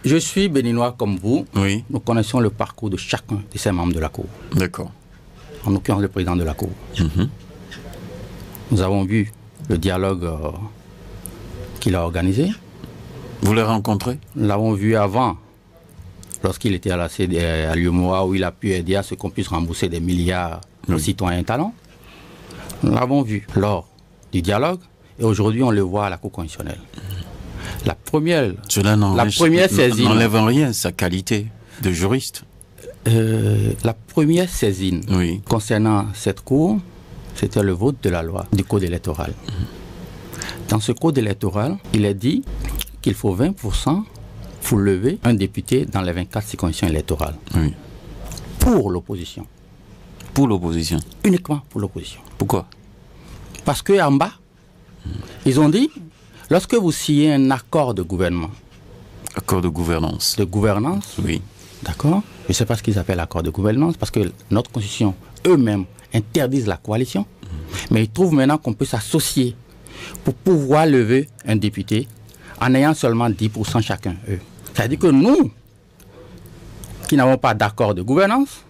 Je suis béninois comme vous. Oui. Nous connaissons le parcours de chacun de ces membres de la Cour. D'accord. En l'occurrence, le président de la Cour. Nous avons vu le dialogue qu'il a organisé. Vous l'avez rencontré? Nous l'avons vu avant, lorsqu'il était à l'UEMOA, où il a pu aider à ce qu'on puisse rembourser des milliards aux citoyens talents. Nous l'avons vu lors du dialogue et aujourd'hui on le voit à la Cour constitutionnelle. La première saisine n'enlève en rien sa qualité de juriste. La première saisine concernant cette Cour, c'était le vote de la loi du code électoral. Dans ce code électoral, il est dit qu'il faut 20% pour lever un député dans les 24 circonscriptions électorales. Pour l'opposition. Pour l'opposition? Uniquement pour l'opposition. Pourquoi? Parce qu'en bas, ils ont dit, lorsque vous signez un accord de gouvernement. Accord de gouvernance. De gouvernance. Oui. D'accord. Je ne sais pas ce qu'ils appellent accord de gouvernance, parce que notre constitution, eux-mêmes, interdisent la coalition. Mais ils trouvent maintenant qu'on peut s'associer pour pouvoir lever un député en ayant seulement 10% chacun, eux. C'est-à-dire que nous, qui n'avons pas d'accord de gouvernance,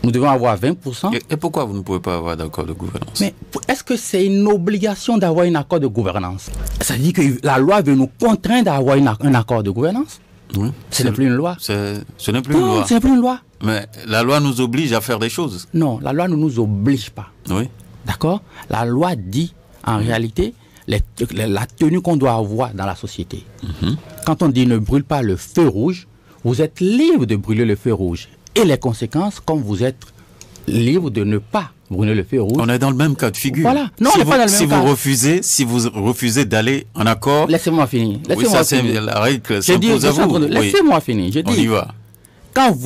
nous devons avoir 20%. Et pourquoi vous ne pouvez pas avoir d'accord de gouvernance? Mais est-ce que c'est une obligation d'avoir un accord de gouvernance? Ça veut dire que la loi veut nous contraindre à avoir un accord de gouvernance? Oui. Ce n'est plus une loi. Ce n'est plus une loi. Non, ce n'est plus une loi. Mais la loi nous oblige à faire des choses. Non, la loi ne nous oblige pas. Oui. D'accord? La loi dit, en réalité, la tenue qu'on doit avoir dans la société. Quand on dit ne brûle pas le feu rouge, vous êtes libre de brûler le feu rouge. Et les conséquences, comme vous êtes libre de ne pas brûler le feu rouge. On est dans le même cas de figure. Voilà. Non, on n'est pas dans le même cas. Si vous refusez d'aller en accord... Laissez-moi finir. Oui, ça c'est la règle s'impose à vous. Laissez-moi finir. Je dis, on y va. Quand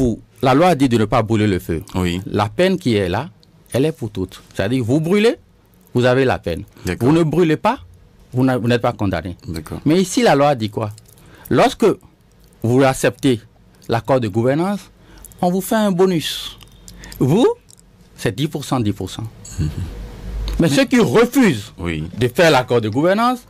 la loi dit de ne pas brûler le feu, oui. La peine qui est là, elle est pour toutes. C'est-à-dire, vous brûlez, vous avez la peine. Vous ne brûlez pas, vous n'êtes pas condamné. Mais ici, la loi dit quoi? Lorsque vous acceptez l'accord de gouvernance, on vous fait un bonus. Vous, c'est 10%, 10%. Mais ceux qui refusent de faire l'accord de gouvernance,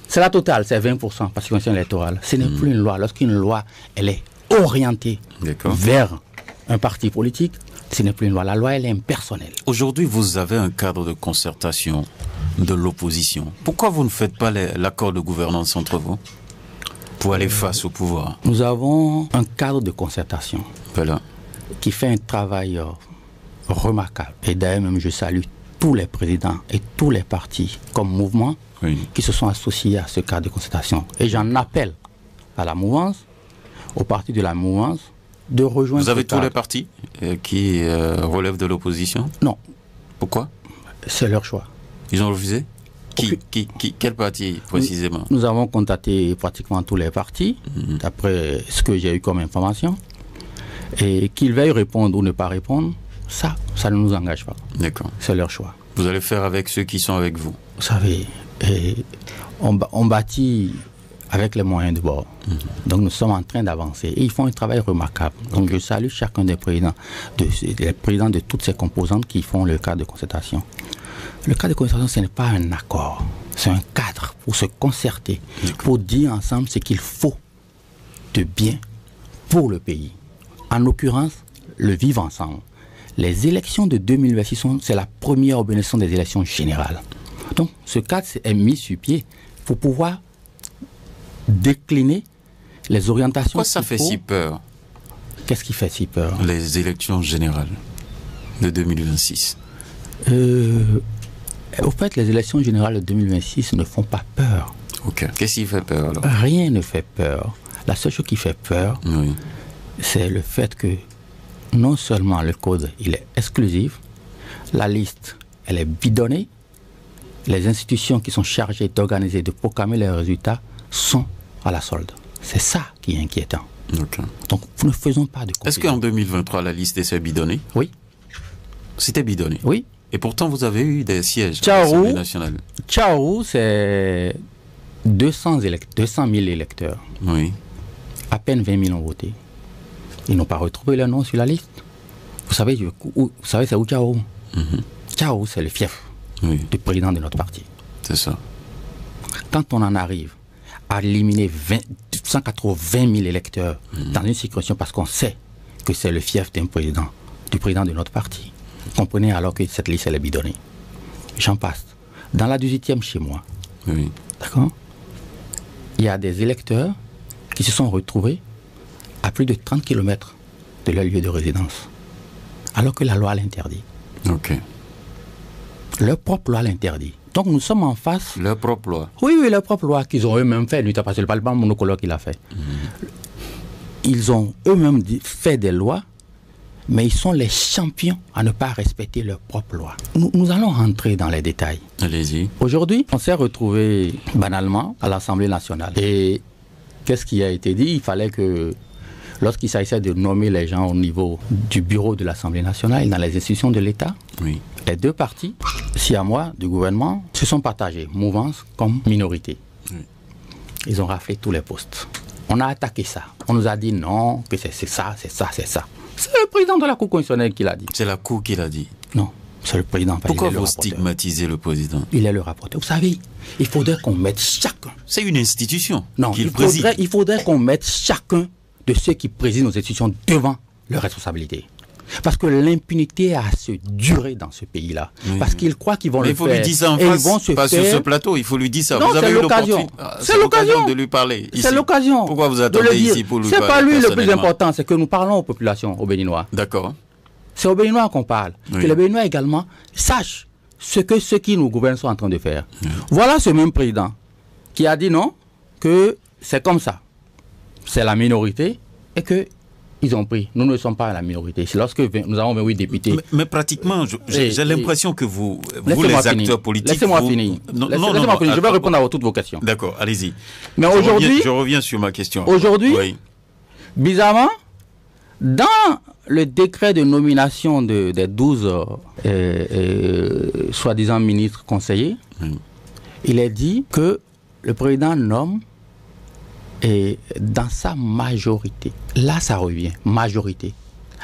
c'est la totale, c'est 20% parce que c'est électoral. Ce n'est plus une loi. Lorsqu'une loi, elle est orientée vers un parti politique, ce n'est plus une loi. La loi, elle est impersonnelle. Aujourd'hui, vous avez un cadre de concertation de l'opposition. Pourquoi vous ne faites pas l'accord de gouvernance entre vous pour aller face au pouvoir? Nous avons un cadre de concertation qui fait un travail remarquable. Et d'ailleurs, même je salue tous les présidents et tous les partis comme mouvement qui se sont associés à ce cadre de concertation. Et j'en appelle à la mouvance, aux partis de la mouvance, de rejoindre. Vous avez tous les partis qui relèvent de l'opposition? Non. Pourquoi? C'est leur choix. Ils ont refusé? Quel parti précisément? Nous avons contacté pratiquement tous les partis, d'après ce que j'ai eu comme information. Et qu'ils veuillent répondre ou ne pas répondre, ça ne nous engage pas. D'accord. C'est leur choix. Vous allez faire avec ceux qui sont avec vous? Vous savez, on bâtit avec les moyens de bord. Donc nous sommes en train d'avancer. Et ils font un travail remarquable. Donc je salue chacun des présidents, les présidents de toutes ces composantes qui font le cadre de concertation. Le cadre de concertation, ce n'est pas un accord. C'est un cadre pour se concerter, pour dire ensemble ce qu'il faut de bien pour le pays. En l'occurrence, le vivre ensemble. Les élections de 2026, c'est la première organisation des élections générales. Donc, ce cadre est mis sur pied pour pouvoir décliner les orientations. Pourquoi ça fait si peur? Qu'est-ce qui fait si peur? Les élections générales de 2026. Au fait, les élections générales de 2026 ne font pas peur. Ok. Qu'est-ce qui fait peur alors? Rien ne fait peur. La seule chose qui fait peur, c'est le fait que non seulement le code il est exclusif, la liste elle est bidonnée, les institutions qui sont chargées d'organiser, de proclamer les résultats sont à la solde. C'est ça qui est inquiétant. Donc nous ne faisons pas de confusion. Est-ce qu'en 2023 la liste s'est bidonnée? Oui. C'était bidonné? Oui. Et pourtant vous avez eu des sièges à l'Assemblée nationale. Tchaourou, c'est 200 000 électeurs. Oui. À peine 20 000 ont voté. Ils n'ont pas retrouvé leur nom sur la liste. Vous savez c'est où Tchaourou? Tchaourou, c'est le fief du président de notre parti. C'est ça. Quand on en arrive à éliminer 180 000 électeurs dans une circonscription parce qu'on sait que c'est le fief d'un président, du président de notre parti. Vous comprenez alors que cette liste elle est bidonnée. J'en passe. Dans la 18e chez moi, Oui. d'accord, il y a des électeurs qui se sont retrouvés à plus de 30 km de leur lieu de résidence, alors que la loi l'interdit. Ok. Leur propre loi l'interdit. Donc nous sommes en face... Leur propre loi. Oui, leur propre loi qu'ils ont eux-mêmes fait. Parce que le Parlement monocologue qui l'a fait. Ils ont eux-mêmes fait des lois, mais ils sont les champions à ne pas respecter leur propre loi. Nous allons rentrer dans les détails. Allez-y. Aujourd'hui, on s'est retrouvé banalement à l'Assemblée nationale. Et qu'est-ce qui a été dit? Il fallait que, lorsqu'il s'agissait de nommer les gens au niveau du bureau de l'Assemblée nationale et dans les institutions de l'État, Oui. les deux partis siamois du gouvernement se sont partagés, mouvance comme minorité. Oui. Ils ont raflé tous les postes. On a attaqué ça. On nous a dit non, que c'est ça, c'est ça, c'est ça. C'est le président de la Cour constitutionnelle qui l'a dit. C'est la Cour qui l'a dit. Non, c'est le président. Pourquoi vous stigmatisez le président? Il est le rapporteur. Vous savez, il faudrait qu'on mette chacun. C'est une institution qu'il préside. Il faudrait qu'on mette chacun de ceux qui président nos institutions devant leurs responsabilités. Parce que l'impunité a à se durer dans ce pays-là. Oui. Parce qu'ils croient qu'ils vont le faire. Il faut lui dire ça en face, ils vont se pas faire... sur ce plateau, il faut lui dire ça. Non, vous avez l'occasion. C'est l'occasion de lui parler. C'est l'occasion. Pourquoi vous attendez ici pour lui parler? C'est pas lui le plus important, c'est que nous parlons aux populations, aux Béninois. D'accord. C'est aux Béninois qu'on parle. Oui. Que les Béninois également sachent ce que ceux qui nous gouvernent sont en train de faire. Oui. Voilà ce même président qui a dit non, que c'est comme ça. C'est la minorité et que ils ont pris. Nous ne sommes pas à la minorité. C'est lorsque nous avons 28 députés. Mais pratiquement, j'ai l'impression que vous les acteurs politiques... Laissez-moi finir. Laissez-moi finir. Je vais répondre à toutes vos questions. D'accord, allez-y. Mais aujourd'hui... Je reviens sur ma question. Aujourd'hui, oui. Bizarrement, dans le décret de nomination des 12 soi-disant ministres conseillers, il est dit que le président nomme et dans sa majorité. Là, ça revient, majorité.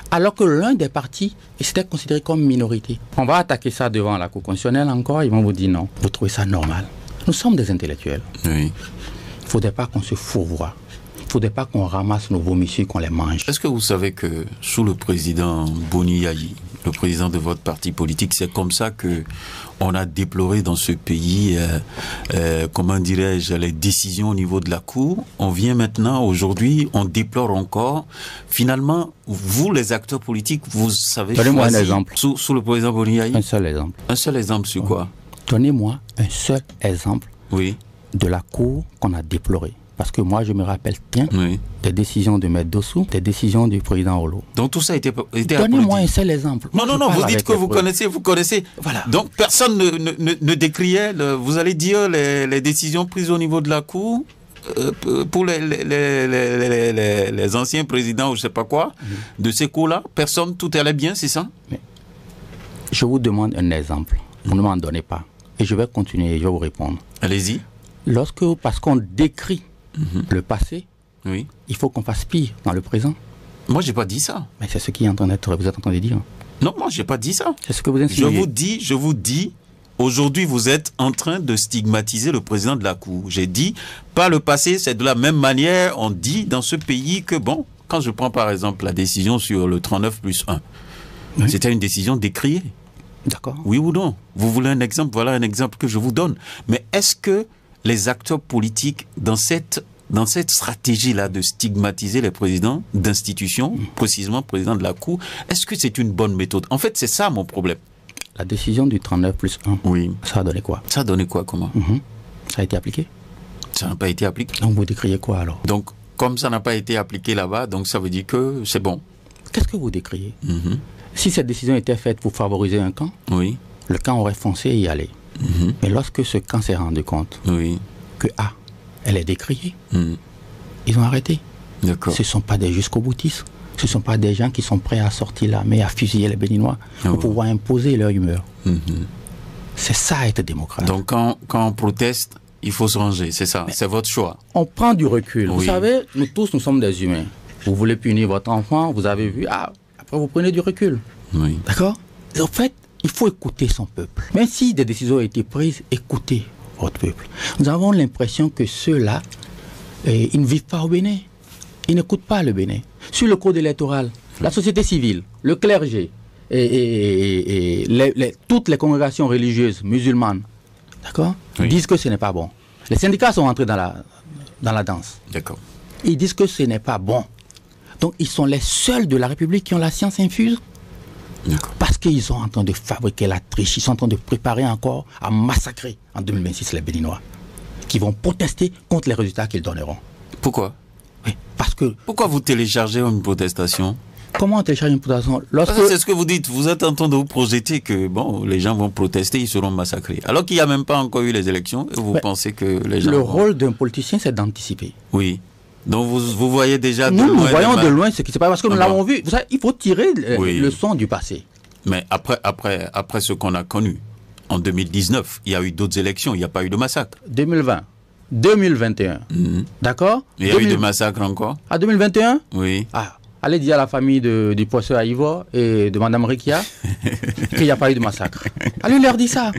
Alors que l'un des partis était considéré comme minorité. On va attaquer ça devant la Cour constitutionnelle encore, ils vont vous dire non. Vous trouvez ça normal? Nous sommes des intellectuels. Oui. Il ne faudrait pas qu'on se fourvoie. Il ne faudrait pas qu'on ramasse nos vomissures, qu'on les mange. Est-ce que vous savez que sous le président Boni Yayi, le président de votre parti politique, c'est comme ça que on a déploré dans ce pays, comment dirais-je, les décisions au niveau de la Cour. On vient maintenant, aujourd'hui, on déplore encore. Finalement, vous, les acteurs politiques, vous savez choisir... Donnez-moi un exemple. Sous le président Boni Yayi. Un seul exemple. Un seul exemple sur quoi? Donnez-moi un seul exemple oui. de la Cour qu'on a déplorée. Parce que moi, je me rappelle bien des décisions de Maître Dossou, des décisions du président Olo. Donc tout ça a été Donnez-moi un seul exemple. Non, vous dites que vous connaissez. Voilà. Donc personne ne décriait, vous allez dire, les décisions prises au niveau de la Cour pour les anciens présidents ou je ne sais pas quoi, de ces cours-là, personne, tout allait bien, c'est ça? Mais je vous demande un exemple. Vous ne m'en donnez pas. Et je vais continuer et je vais vous répondre. Allez-y. Parce qu'on décrit le passé, oui. Il faut qu'on fasse pire dans le présent. Moi, j'ai pas dit ça. Mais c'est ce qui est en train d'être, vous êtes en train de dire. Non, moi, j'ai pas dit ça. C'est ce que vous insinuez. Je vous dis, aujourd'hui, vous êtes en train de stigmatiser le président de la Cour. J'ai dit, pas le passé, c'est de la même manière, on dit dans ce pays que, bon, quand je prends par exemple la décision sur le 39+1, c'était une décision décriée. D'accord. Oui ou non? Vous voulez un exemple? Voilà un exemple que je vous donne. Mais est-ce que les acteurs politiques, dans cette stratégie-là de stigmatiser les présidents d'institutions, précisément le président de la Cour, est-ce que c'est une bonne méthode? En fait, c'est ça mon problème. La décision du 39+1, oui. Ça a donné quoi? Ça a donné quoi, comment? Ça a été appliqué? Ça n'a pas été appliqué. Donc vous décriez quoi alors? Donc, comme ça n'a pas été appliqué là-bas, donc ça veut dire que c'est bon. Qu'est-ce que vous décriez? Si cette décision était faite pour favoriser un camp, oui. Le camp aurait foncé et y aller. Mais lorsque ce camp s'est rendu compte que elle est décriée, ils ont arrêté. Ce ne sont pas des jusqu'au-boutistes. Ce ne sont pas des gens qui sont prêts à sortir là, mais à fusiller les Béninois pour pouvoir imposer leur humeur. C'est ça être démocrate. Donc quand on proteste, il faut se ranger, c'est ça, c'est votre choix. On prend du recul. Vous savez, nous tous, nous sommes des humains. Vous voulez punir votre enfant, vous avez vu, après vous prenez du recul. D'accord? En fait, il faut écouter son peuple. Même si des décisions ont été prises, écoutez votre peuple. Nous avons l'impression que ceux-là Et ils ne vivent pas au Bénin. Ils n'écoutent pas le Bénin. Sur le code électoral, la société civile, le clergé et toutes les congrégations religieuses musulmanes, d'accord, disent que ce n'est pas bon. Les syndicats sont entrés dans la danse. D'accord. Ils disent que ce n'est pas bon. Donc ils sont les seuls de la République qui ont la science infuse. Parce qu'ils sont en train de fabriquer la triche. Ils sont en train de préparer encore à massacrer en 2026 les Béninois qui vont protester contre les résultats qu'ils donneront. Pourquoi? Oui, parce que... Pourquoi vous téléchargez une protestation? Comment on télécharge une protestation? C'est ce que vous dites. Vous êtes en train de vous projeter que bon, les gens vont protester, ils seront massacrés. Alors qu'il n'y a même pas encore eu les élections et vous pensez que les gens... Le rôle d'un politicien, c'est d'anticiper. Oui. Donc vous voyez déjà de loin... Nous voyons de loin ce qui se passe parce que nous l'avons vu. Vous savez, il faut tirer le son du passé. Mais après ce qu'on a connu, en 2019, il y a eu d'autres élections, il n'y a pas eu de massacre. 2020, 2021, d'accord? Il y a eu des massacres encore? À 2021? Oui. Ah, allez dire à la famille du professeur Aïvo et de Mme Rikia qu'il n'y a pas eu de massacre. Allez leur dire ça.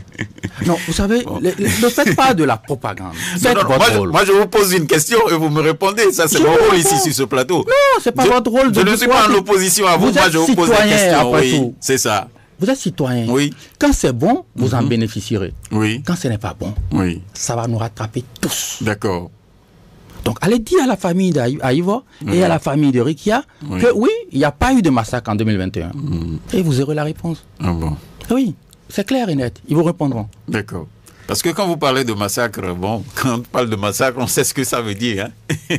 Non, vous savez, ne faites pas de la propagande. Faites votre rôle. Moi, je vous pose une question et vous me répondez. Ça, c'est mon rôle ici sur ce plateau. Non, c'est pas votre rôle. Je ne suis pas en opposition à vous. Moi, je vous pose la question. Oui, c'est ça. Vous êtes citoyen. Oui. Quand c'est bon, vous en bénéficierez. Oui. Quand ce n'est pas bon, ça va nous rattraper tous. D'accord. Donc, allez dire à la famille d'Aïvo et à la famille de Rikia que oui, il n'y a pas eu de massacre en 2021. Et vous aurez la réponse. Ah bon? Oui, c'est clair et net. Ils vous répondront. D'accord. Parce que quand vous parlez de massacre, bon, quand on parle de massacre, on sait ce que ça veut dire. Hein.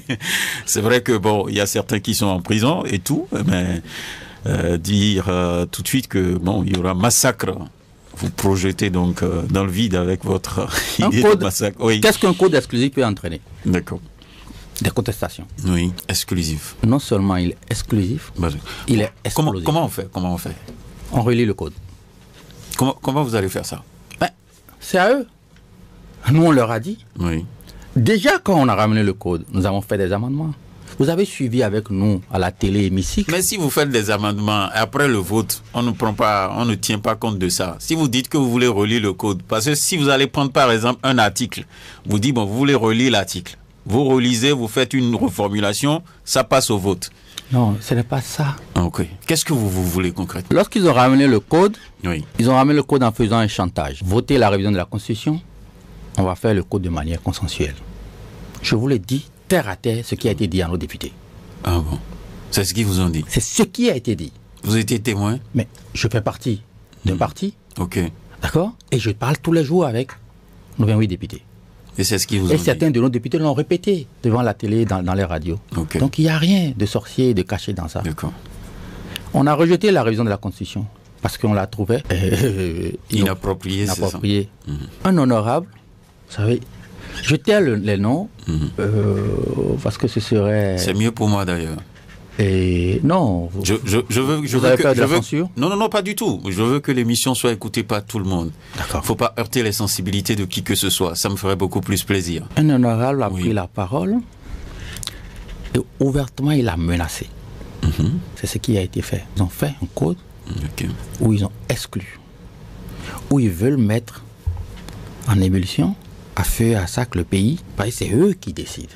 C'est vrai que bon, il y a certains qui sont en prison et tout, mais dire tout de suite que bon, il y aura massacre. Vous projetez donc dans le vide avec votre idée de massacre. Oui. Qu'est-ce qu'un code exclusif peut entraîner? D'accord. Des contestations. Oui, exclusif. Non seulement il est exclusif, il est explosif. Comment on fait? On relit le code. Comment vous allez faire ça? C'est à eux. Nous, on leur a dit. Oui. Déjà, quand on a ramené le code, nous avons fait des amendements. Vous avez suivi avec nous à la télé hémicycle. Mais si vous faites des amendements, après le vote, on ne tient pas compte de ça. Si vous dites que vous voulez relire le code, parce que si vous allez prendre par exemple un article, vous dites, bon, vous voulez relire l'article. Vous relisez, vous faites une reformulation, ça passe au vote. Non, ce n'est pas ça. Ok. Qu'est-ce que vous voulez concrètement? Lorsqu'ils ont ramené le code, ils ont ramené le code en faisant un chantage. Votez la révision de la Constitution, on va faire le code de manière consensuelle. Je vous l'ai dit, terre à terre, ce qui a été dit à nos députés. Ah bon? C'est ce qu'ils vous ont dit? C'est ce qui a été dit. Vous étiez témoin? Mais je fais partie d'un parti. Ok. D'accord? Et je parle tous les jours avec nos 28 députés. Et c'est ce qu'ils vous ont dit? Et certains de nos députés l'ont répété devant la télé, dans les radios. Okay. Donc il n'y a rien de sorcier et de caché dans ça. D'accord. On a rejeté la révision de la Constitution parce qu'on la trouvait inappropriée. Un honorable, vous savez, je tais les noms parce que ce serait... C'est mieux pour moi d'ailleurs. Et non, je veux peur de la censure? Non, pas du tout. Je veux que l'émission soit écoutée par tout le monde. D'accord. Il ne faut pas heurter les sensibilités de qui que ce soit. Ça me ferait beaucoup plus plaisir. Un honorable a pris la parole et ouvertement il a menacé. C'est ce qui a été fait. Ils ont fait un code où ils ont exclu, où ils veulent mettre en ébullition, à feu et à sac le pays, parce que c'est eux qui décident.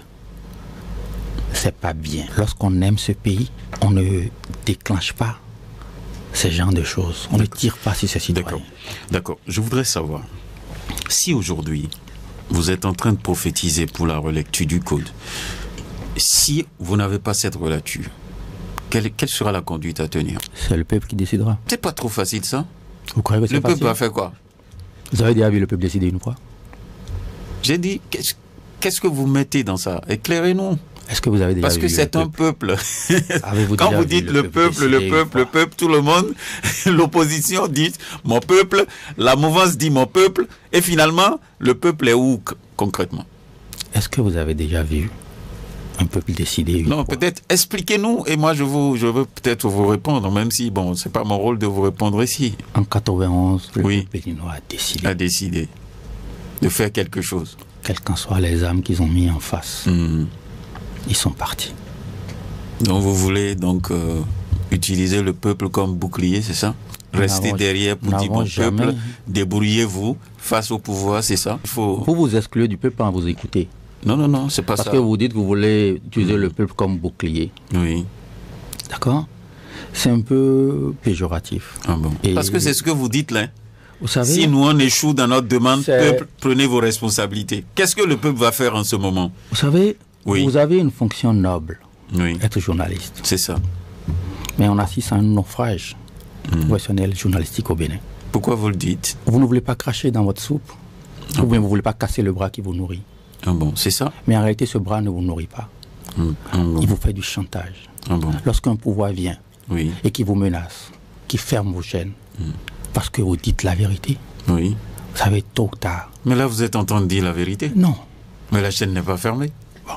C'est pas bien. Lorsqu'on aime ce pays, on ne déclenche pas ce genre de choses. On ne tire pas sur ces citoyens. D'accord. Je voudrais savoir, si aujourd'hui, vous êtes en train de prophétiser pour la relecture du code, si vous n'avez pas cette relecture, quelle sera la conduite à tenir? C'est le peuple qui décidera. C'est pas trop facile ça? Vous croyez que c'est facile? Le peuple va faire quoi? Vous avez déjà vu le peuple décider une fois? J'ai dit, qu'est-ce que vous mettez dans ça? Éclairez-nous. Est-ce que vous avez déjà Parce que c'est un peuple. Quand vous dites le peuple, tout le monde, l'opposition dit mon peuple, la mouvance dit mon peuple, et finalement, le peuple est où concrètement? Est-ce que vous avez déjà vu un peuple décider? Non, peut-être expliquez-nous, et moi je veux peut-être vous répondre, même si bon, c'est pas mon rôle de vous répondre ici. En 91, le peuple béninois a décidé. A décidé de faire quelque chose. Quelles qu'en soient les armes qu'ils ont mis en face. Ils sont partis. Donc vous voulez donc utiliser le peuple comme bouclier, c'est ça? Rester derrière pour dire mon peuple, débrouillez-vous face au pouvoir, c'est ça? Vous excluez du peuple en vous écouter. Non, c'est pas ça. Parce que vous dites que vous voulez utiliser le peuple comme bouclier. Oui. D'accord? C'est un peu péjoratif. Ah bon. Parce que c'est ce que vous dites là. Vous savez, si nous on échoue dans notre demande, peuple, prenez vos responsabilités. Qu'est-ce que le peuple va faire en ce moment? Vous savez, oui. Vous avez une fonction noble, oui. Être journaliste. C'est ça. Mais on assiste à un naufrage professionnel journalistique au Bénin. Pourquoi vous le dites? Vous ne voulez pas cracher dans votre soupe, ou bien vous ne voulez pas casser le bras qui vous nourrit. Ah bon, c'est ça? Mais en réalité, ce bras ne vous nourrit pas. Bon. Il vous fait du chantage. Bon. Lorsqu'un pouvoir vient oui. et qui vous menace, qui ferme vos chaînes, parce que vous dites la vérité, oui. Vous savez, tôt ou tard. Mais là, vous êtes en train de dire la vérité? Non. Mais la chaîne n'est pas fermée. Bon,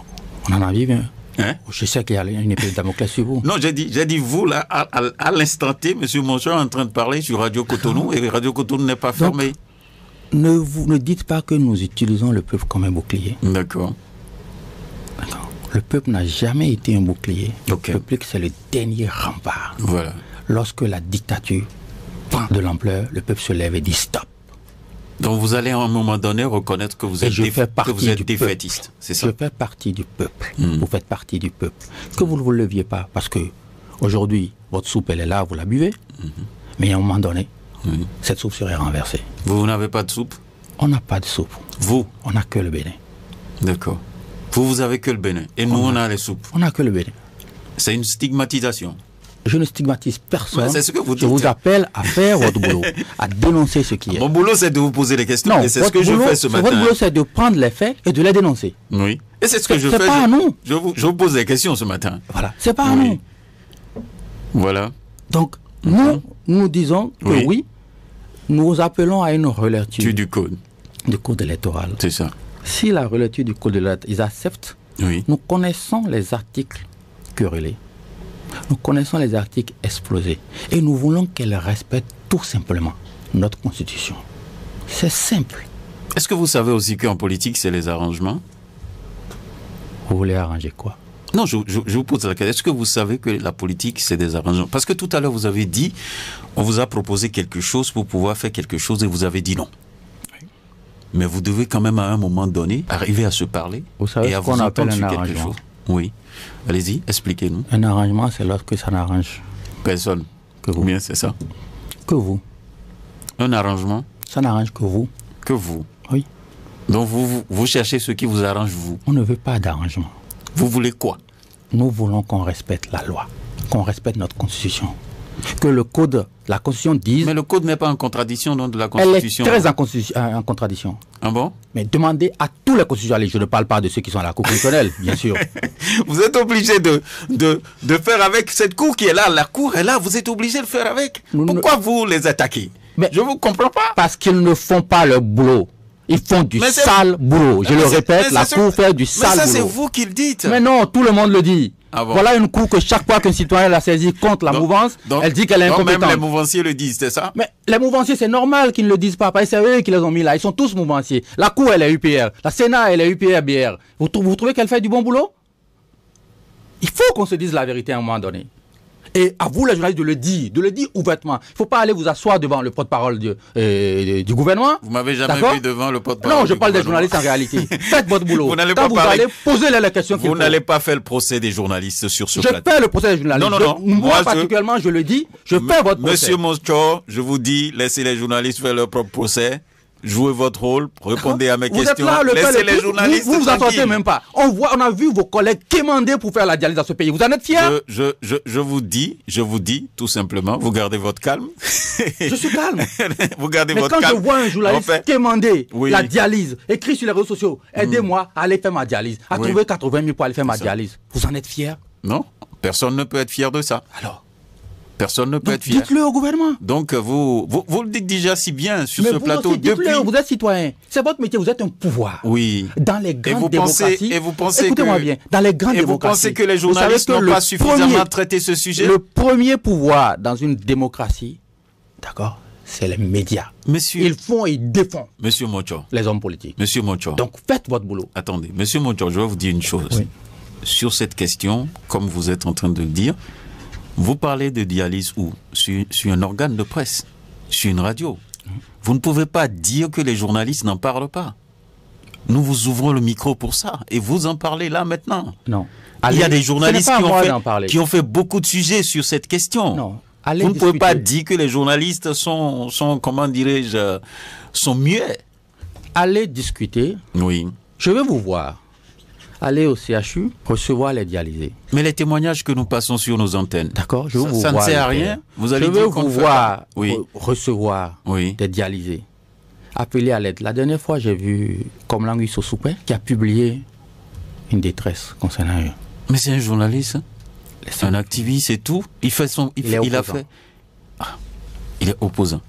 on en a vu un. Hein? Je sais qu'il y a une épée de Damoclès sur vous. Non, j'ai dit vous, là, à l'instant T, M. Monchon est en train de parler sur Radio Cotonou, et Radio Cotonou n'est pas fermée. Ne dites pas que nous utilisons le peuple comme un bouclier. D'accord. Le peuple n'a jamais été un bouclier. Okay. Le peuple, c'est le dernier rempart. Voilà. Lorsque la dictature prend de l'ampleur, le peuple se lève et dit stop. Donc vous allez à un moment donné reconnaître que vous êtes, défaitiste, c'est ça? Je fais partie du peuple. Vous faites partie du peuple. Que vous ne vous leviez pas, parce que aujourd'hui, votre soupe, elle est là, vous la buvez. Mais à un moment donné, cette soupe serait renversée. Vous n'avez pas de soupe? On n'a pas de soupe. Vous? On n'a que le Bénin. D'accord. Vous avez que le Bénin. Et nous, on a les soupes. On n'a que le Bénin. C'est une stigmatisation. Je ne stigmatise personne. C'est ce que vous dites. Je vous appelle à faire votre boulot, à dénoncer ce qui est. Mon boulot, c'est de vous poser les questions. Non, et c'est ce que je fais ce matin. Votre boulot, c'est de prendre les faits et de les dénoncer. Oui. Et c'est ce que je fais. C'est pas à nous. Je vous pose des questions ce matin. Voilà. C'est pas à nous. Voilà. Donc, nous disons que oui, nous appelons à une relecture du code. Du code électoral. C'est ça. Si la relecture du code électoral, ils acceptent, nous connaissons les articles querellés. Nous connaissons les articles explosés. Et nous voulons qu'elle respecte tout simplement notre constitution. C'est simple. Est-ce que vous savez aussi qu'en politique, c'est les arrangements? Vous voulez arranger quoi? Non, je vous pose la question. Est-ce que vous savez que la politique, c'est des arrangements? Parce que tout à l'heure, vous avez dit, on vous a proposé quelque chose pour pouvoir faire quelque chose et vous avez dit non. Oui. Mais vous devez quand même à un moment donné arriver à se parler et à vous entendre sur quelque chose. Oui. Allez-y, expliquez-nous. Un arrangement, c'est lorsque ça n'arrange personne. Que vous. Bien, c'est ça. Que vous. Un arrangement. Ça n'arrange que vous. Que vous. Oui. Donc vous cherchez ce qui vous arrange, vous. On ne veut pas d'arrangement. Vous voulez quoi? Nous voulons qu'on respecte la loi, qu'on respecte notre constitution. Que le code, la constitution dise... Mais le code n'est pas en contradiction donc, de la constitution. Elle est très en contradiction. Ah bon? Mais demandez à tous les constitutionnalistes, je ne parle pas de ceux qui sont à la Cour constitutionnelle, bien sûr. Vous êtes obligé de faire avec cette Cour qui est là, la Cour est là, vous êtes obligé de faire avec. Pourquoi vous les attaquez? Mais je ne vous comprends pas. Parce qu'ils ne font pas leur boulot. Ils font du sale boulot. Je le répète, la Cour fait du sale boulot. Mais ça, c'est vous qui le dites. Mais non, tout le monde le dit. Ah bon? Voilà une Cour que chaque fois qu'un citoyen la saisit contre la mouvance, elle dit qu'elle est incompétente. Même les mouvanciers le disent, c'est ça? Mais les mouvanciers, c'est normal qu'ils ne le disent pas. Parce que c'est eux qui les ont mis là. Ils sont tous mouvanciers. La Cour, elle est UPR. La Sénat, elle est UPR-BR. Vous trouvez qu'elle fait du bon boulot? Il faut qu'on se dise la vérité à un moment donné. Et à vous, les journalistes, de le dire ouvertement. Il ne faut pas aller vous asseoir devant le porte-parole du gouvernement. Vous m'avez jamais vu devant le porte-parole. Non, je parle des journalistes en réalité. Faites votre boulot. Vous n'allez pas parler. Allez poser les questions qu'il faut. Vous n'allez pas faire le procès des journalistes sur ce plateau. Je fais le procès des journalistes. Non. Moi, particulièrement, je le dis, je fais votre procès. Monsieur Monchor, je vous dis, laissez les journalistes faire leur propre procès. Jouez votre rôle, répondez à mes questions, laissez les journalistes vous en sortez même pas. On a vu vos collègues quémander pour faire la dialyse dans ce pays. Vous en êtes fiers? Je vous dis, tout simplement, vous gardez votre calme. Je suis calme. Vous gardez votre calme. Mais quand je vois un journaliste quémander la dialyse, écrit sur les réseaux sociaux, aidez-moi à aller faire ma dialyse, à trouver 80 000 pour aller faire ma dialyse. Vous en êtes fiers? Non, personne ne peut être fier de ça. Alors? Personne ne peut être fier. Dites-le au gouvernement. Donc vous le dites déjà si bien sur ce plateau depuis. Vous êtes citoyen. C'est votre métier. Vous êtes un pouvoir. Oui. Dans les grandes démocraties. Et vous pensez écoutez-moi bien. Dans les grandes démocraties. Et vous pensez que les journalistes n'ont pas suffisamment traité ce sujet? Le premier pouvoir dans une démocratie, d'accord, c'est les médias. Monsieur. Ils font et ils défendent. Monsieur Monchor. Les hommes politiques. Monsieur Monchor. Donc faites votre boulot. Attendez. Monsieur Monchor, je vais vous dire une chose. Oui. Sur cette question, comme vous êtes en train de le dire, vous parlez de dialyse où? Sur un organe de presse, sur une radio. Vous ne pouvez pas dire que les journalistes n'en parlent pas. nous vous ouvrons le micro pour ça. Et vous en parlez là maintenant. Non. Il y a des journalistes qui ont fait beaucoup de sujets sur cette question. Non. Vous ne pouvez pas dire que les journalistes sont comment dirais-je, sont muets. Allez discuter. Oui. Je vais vous voir. Allez au CHU, recevoir les dialysés. Mais les témoignages que nous passons sur nos antennes. D'accord, je veux vous voir. Ça ne sert à rien. Vous allez dire qu'on voir, recevoir des dialysés. Appeler à l'aide. La dernière fois, j'ai vu Komlangu Sosoupé qui a publié une détresse concernant eux. Mais c'est un journaliste, hein? C'est un activiste, c'est tout. Il fait son, il a fait. Ah, il est opposant.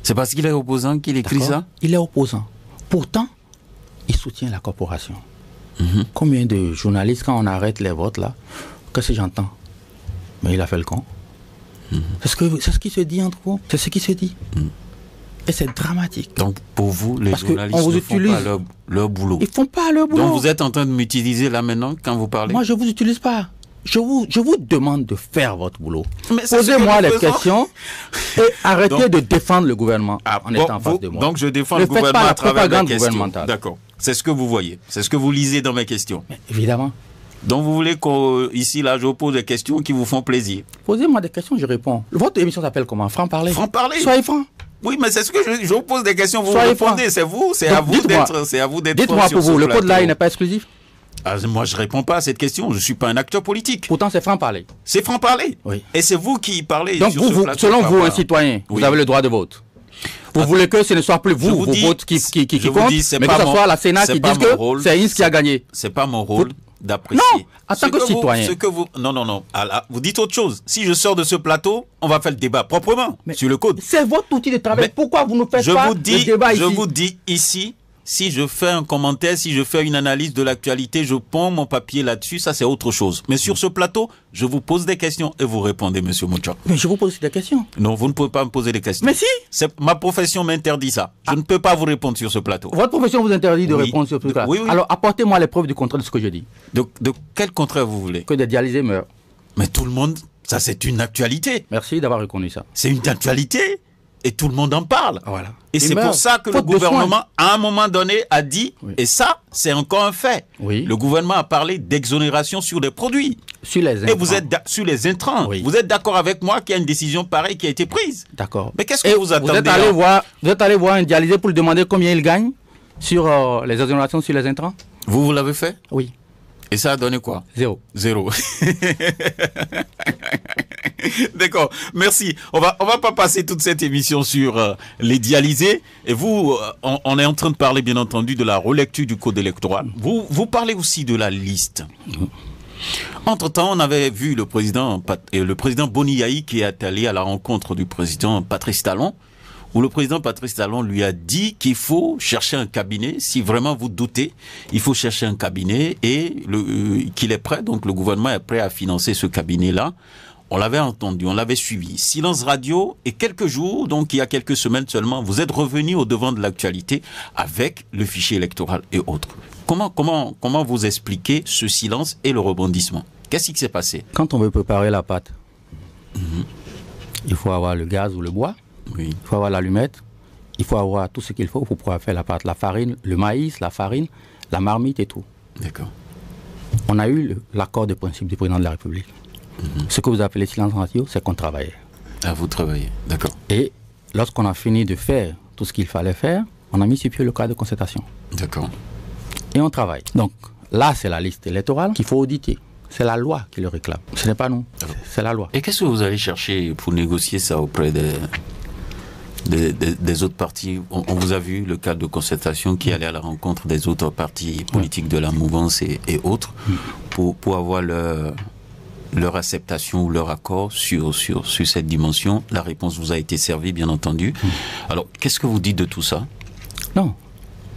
C'est parce qu'il est opposant qu'il écrit ça? Il est opposant. Pourtant, il soutient la corporation. Combien de journalistes, quand on arrête les votes là, qu'est-ce que j'entends? Mais il a fait le con. C'est ce qui se dit entre vous. C'est ce qui se dit. Et c'est dramatique. Donc pour vous, les journalistes ne font pas leur boulot. Ils ne font pas leur boulot. Donc vous êtes en train de m'utiliser là maintenant quand vous parlez? Moi je ne vous utilise pas. Je vous demande de faire votre boulot. Posez-moi les questions et arrêtez de défendre le gouvernement en étant en face de moi. Donc je défends le gouvernement à travers la question. D'accord. C'est ce que vous voyez. C'est ce que vous lisez dans mes questions. Mais évidemment. Donc vous voulez qu'ici, là, je vous pose des questions qui vous font plaisir? Posez-moi des questions, je réponds. Votre émission s'appelle comment? Franc-parler. Franc-parler. Soyez franc. Oui, mais c'est ce que je vous pose des questions, vous répondez. C'est vous, c'est à vous d'être. Dites-moi pour vous, le code là, il n'est pas exclusif? Moi, je ne réponds pas à cette question. Je ne suis pas un acteur politique. Pourtant, c'est franc-parler. C'est franc-parler. Oui. Et c'est vous qui parlez. Donc, selon vous, un citoyen, vous avez le droit de vote. Vous voulez que ce ne soit plus vos votes qui comptent, mais que ce soit la Sénat qui dise que c'est Ince qui a gagné. C'est pas mon rôle d'apprécier. Non, en tant que citoyen. Non. Vous dites autre chose. Si je sors de ce plateau, on va faire le débat proprement sur le code. C'est votre outil de travail. Mais pourquoi vous ne faites pas le débat ici? Je vous dis ici, si je fais un commentaire, si je fais une analyse de l'actualité, je pends mon papier là-dessus, ça c'est autre chose. Mais sur ce plateau, je vous pose des questions et vous répondez, monsieur Mouchok. Mais je vous pose des questions. Non, vous ne pouvez pas me poser des questions. Mais si! Ma profession m'interdit ça. Je ne peux pas vous répondre sur ce plateau. Votre profession vous interdit de répondre sur ce plateau? Oui. Alors apportez-moi les preuves du contraire de ce que je dis. De quel contraire vous voulez? Que des dialysés meurent. Mais tout le monde, ça c'est une actualité. Merci d'avoir reconnu ça. C'est une actualité. Et tout le monde en parle. Voilà. Et c'est pour ça que le gouvernement, à un moment donné, a dit, et ça, c'est encore un fait. Oui. Le gouvernement a parlé d'exonération sur des produits. Sur les intrants. Et vous êtes sur les intrants. Oui. Vous êtes d'accord avec moi qu'il y a une décision pareille qui a été prise? D'accord. Mais qu'est-ce que vous attendez? Vous êtes allé voir un dialysé pour lui demander combien il gagne sur les exonérations sur les intrants? Vous l'avez fait? Oui. Et ça a donné quoi? Zéro. D'accord, merci. On va pas passer toute cette émission sur les dialysés. Et vous, on est en train de parler, bien entendu, de la relecture du code électoral. Vous parlez aussi de la liste. Entre-temps, on avait vu le président Boni Yayi qui est allé à la rencontre du président Patrice Talon, où le président Patrice Talon lui a dit qu'il faut chercher un cabinet. Si vraiment vous doutez, il faut chercher un cabinet et qu'il est prêt. Donc le gouvernement est prêt à financer ce cabinet-là. On l'avait entendu, on l'avait suivi. Silence radio, et quelques jours, donc il y a quelques semaines seulement, vous êtes revenu au devant de l'actualité avec le fichier électoral et autres. Comment vous expliquez ce silence et le rebondissement? Qu'est-ce qui s'est passé? Quand on veut préparer la pâte, il faut avoir le gaz ou le bois, il faut avoir l'allumette, il faut avoir tout ce qu'il faut pour pouvoir faire la pâte. La farine, le maïs, la farine, la marmite et tout. D'accord. On a eu l'accord de principe du président de la République. Ce que vous appelez silence radio, c'est qu'on travaillait. Ah, vous travaillez, d'accord. Et lorsqu'on a fini de faire tout ce qu'il fallait faire, on a mis sur pied le cadre de concertation. D'accord. Et on travaille. Donc là, c'est la liste électorale qu'il faut auditer. C'est la loi qui le réclame. Ce n'est pas nous, c'est la loi. Et qu'est-ce que vous allez chercher pour négocier ça auprès des autres partis? On vous a vu le cadre de concertation qui allait à la rencontre des autres partis politiques de la mouvance et autres pour avoir leur acceptation ou leur accord sur cette dimension. La réponse vous a été servie, bien entendu. Alors, qu'est-ce que vous dites de tout ça? Non.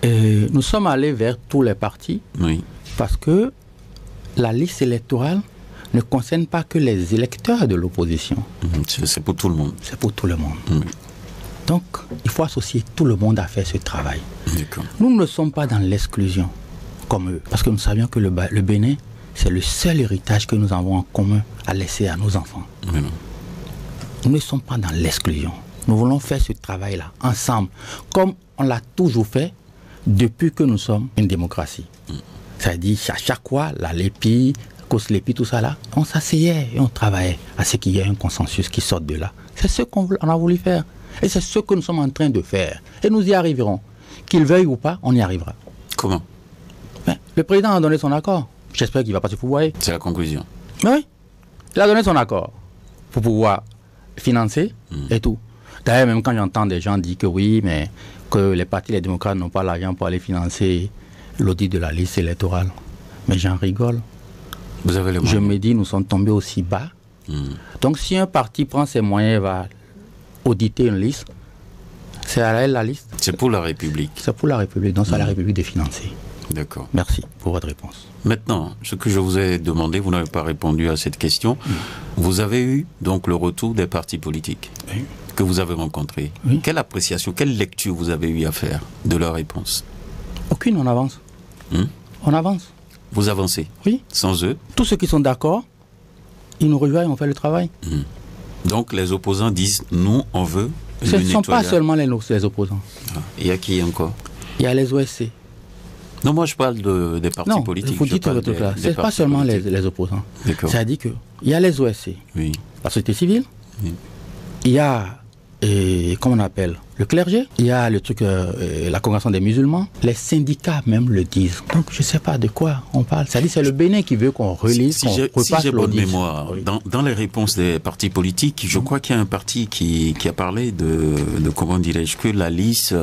Nous sommes allés vers tous les partis parce que la liste électorale ne concerne pas que les électeurs de l'opposition. C'est pour tout le monde. C'est pour tout le monde. Donc, il faut associer tout le monde à faire ce travail. Nous ne sommes pas dans l'exclusion, comme eux, parce que nous savions que le Bénin, c'est le seul héritage que nous avons en commun à laisser à nos enfants. Nous ne sommes pas dans l'exclusion. Nous voulons faire ce travail-là ensemble, comme on l'a toujours fait depuis que nous sommes une démocratie. C'est-à-dire, à chaque fois, la LEPI, COSLEPI, tout ça là, on s'asseyait et on travaillait à ce qu'il y ait un consensus qui sorte de là. C'est ce qu'on a voulu faire. Et c'est ce que nous sommes en train de faire. Et nous y arriverons. Qu'il veuille ou pas, on y arrivera. Comment? Ben, le président a donné son accord. J'espère qu'il ne va pas se fourvoyer. C'est la conclusion. Mais oui. Il a donné son accord pour pouvoir financer et tout. D'ailleurs, même quand j'entends des gens dire que oui, mais que les partis, les démocrates n'ont pas l'argent pour aller financer l'audit de la liste électorale. Mais j'en rigole. Vous avez les moyens. Je me dis, nous sommes tombés aussi bas. Donc, si un parti prend ses moyens et va auditer une liste, c'est à elle la liste. C'est pour la République. C'est pour la République, donc c'est à la République de financer. D'accord. Merci pour votre réponse. Maintenant, ce que je vous ai demandé, vous n'avez pas répondu à cette question. Vous avez eu donc le retour des partis politiques que vous avez rencontrés. Quelle appréciation, quelle lecture vous avez eu à faire de leur réponse? Aucune, on avance. On avance. Vous avancez? Oui. Sans eux? Tous ceux qui sont d'accord, ils nous rejoignent, on fait le travail. Donc les opposants disent, nous, on veut le Ce ne sont nettoyage. pas seulement les opposants. Il y a qui encore? Il y a les OSC. Non, moi je parle des partis politiques. Vous dites votre classe. Ce n'est pas seulement les opposants. C'est-à-dire qu'il y a les OSC, la société civile, il y a, comment on appelle, le clergé, il y a le truc, la congrégation des musulmans, les syndicats même le disent. Donc je ne sais pas de quoi on parle. C'est-à-dire c'est le Bénin qui veut qu'on relise, si j'ai bonne mémoire, dans les réponses des partis politiques, je crois qu'il y a un parti qui a parlé de comment dirais-je, que la liste...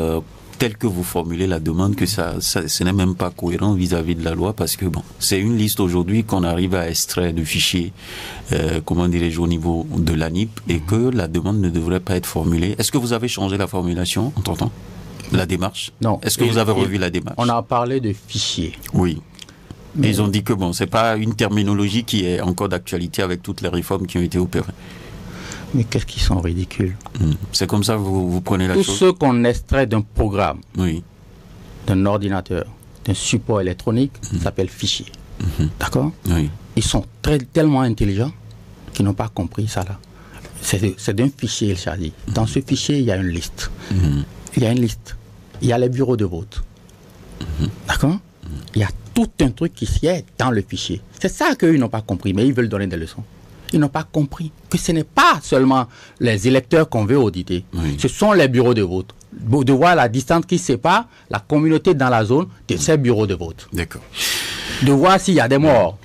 telle que vous formulez la demande, que ce n'est même pas cohérent vis-à-vis de la loi, parce que bon, c'est une liste aujourd'hui qu'on arrive à extraire de fichiers, comment dirais-je, au niveau de l'ANIP, et que la demande ne devrait pas être formulée. Est-ce que vous avez changé la formulation entre-temps? La démarche? Non. Est-ce que vous avez revu la démarche? On a parlé de fichiers. Oui. Mais ils ont dit que bon, c'est pas une terminologie qui est encore d'actualité avec toutes les réformes qui ont été opérées. Mais qu'est-ce qu'ils sont ridicules. C'est comme ça que vous prenez la chose? Tous ceux qu'on extrait d'un programme, oui, d'un ordinateur, d'un support électronique, s'appelle fichier. D'accord? Oui. Ils sont tellement intelligents qu'ils n'ont pas compris ça là. C'est d'un fichier, il s'agit. Dans ce fichier, il y a une liste. Il y a une liste. Il y a les bureaux de vote. D'accord? Il y a tout un truc qui est dans le fichier. C'est ça qu'eux n'ont pas compris, mais ils veulent donner des leçons. Ils n'ont pas compris que ce n'est pas seulement les électeurs qu'on veut auditer. Ce sont les bureaux de vote. De voir la distance qui sépare la communauté dans la zone de ces bureaux de vote. D'accord. De voir s'il y a des morts,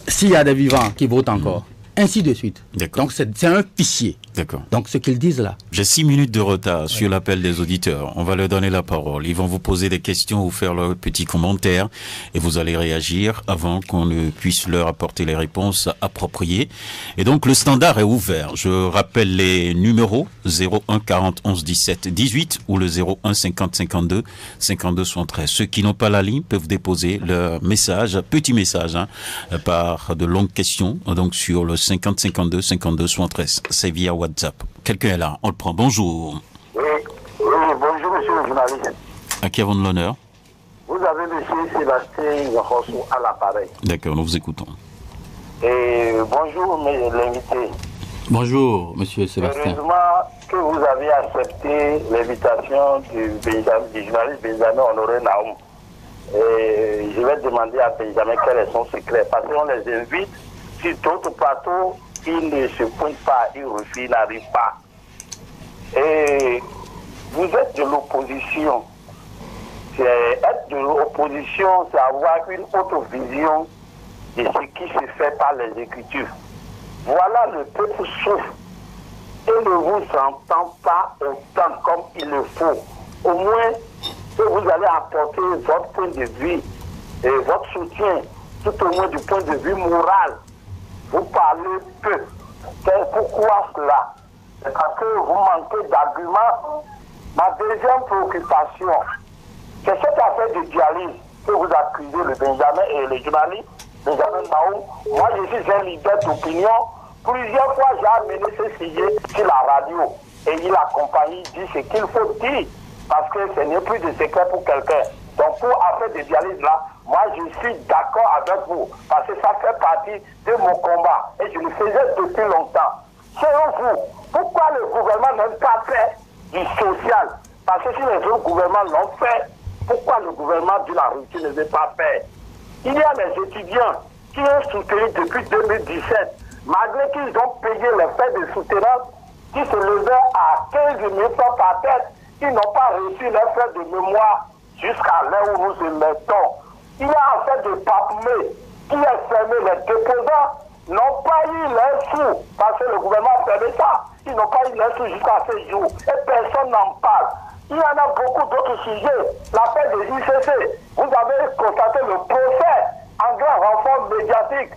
s'il y a des vivants qui votent encore. Ainsi de suite. Donc c'est un fichier. D'accord. Donc ce qu'ils disent là. J'ai 6 minutes de retard sur l'appel des auditeurs. On va leur donner la parole. Ils vont vous poser des questions ou faire leurs petits commentaires et vous allez réagir avant qu'on ne puisse leur apporter les réponses appropriées. Et donc le standard est ouvert. Je rappelle les numéros 01 40 11 17 18 ou le 01 50 52 52 73. Ceux qui n'ont pas la ligne peuvent déposer leur message, petit message, par de longues questions, donc sur le 50 52 52 73. C'est via WhatsApp. Quelqu'un est là, on le prend. Bonjour. Oui, bonjour monsieur le journaliste. À qui avons l'honneur? Vous avez monsieur Sébastien Rosso à l'appareil. D'accord, nous vous écoutons. Et bonjour l'invité. Bonjour monsieur Sébastien. Heureusement que vous avez accepté l'invitation du journaliste Benjamin Honoré Naoum. Et je vais demander à Benjamin quel est son secret. Parce qu'on les invite sur d'autres plateaux. Ils ne se pointent pas, ils refusent, ils n'arrivent pas. Et vous êtes de l'opposition. Être de l'opposition, c'est avoir une autre vision de ce qui se fait par l'exécutif. Voilà, le peuple souffre et ne vous entend pas autant comme il le faut. Au moins, que vous allez apporter votre point de vue et votre soutien, tout au moins du point de vue moral. Vous parlez peu. C'est pourquoi cela? C'est parce que vous manquez d'arguments. Ma deuxième préoccupation, c'est cette affaire de dialyse que vous accusez le Benjamin et le journaliste Benjamin Naoum. Moi, je suis un leader d'opinion. Plusieurs fois, j'ai amené ce sujet sur la radio. Et il accompagne, il dit ce qu'il faut dire. Parce que ce n'est plus de secret pour quelqu'un. Donc, pour affaire de dialyse là, moi, je suis d'accord avec vous. Parce que ça fait partie de mon combat. Et je le faisais depuis longtemps. Selon vous, pourquoi le gouvernement n'a pas fait du social? Parce que si les autres gouvernements l'ont fait, Pourquoi le gouvernement de la rupture ne veut pas faire? Il y a les étudiants qui ont soutenu depuis 2017, malgré qu'ils ont payé les frais de soutenance qui se levaient à 15 000 francs par tête, ils n'ont pas reçu les frais de mémoire jusqu'à l'heure où nous se mettons. Il y a un fait de Papemé qui a fermé les déposants, n'ont pas eu leurs sous, parce que le gouvernement a fermé ça. Ils n'ont pas eu leurs sous jusqu'à ce jour. Et personne n'en parle. Il y en a beaucoup d'autres sujets. L'affaire des ICC, vous avez constaté le procès en grand renfort médiatique.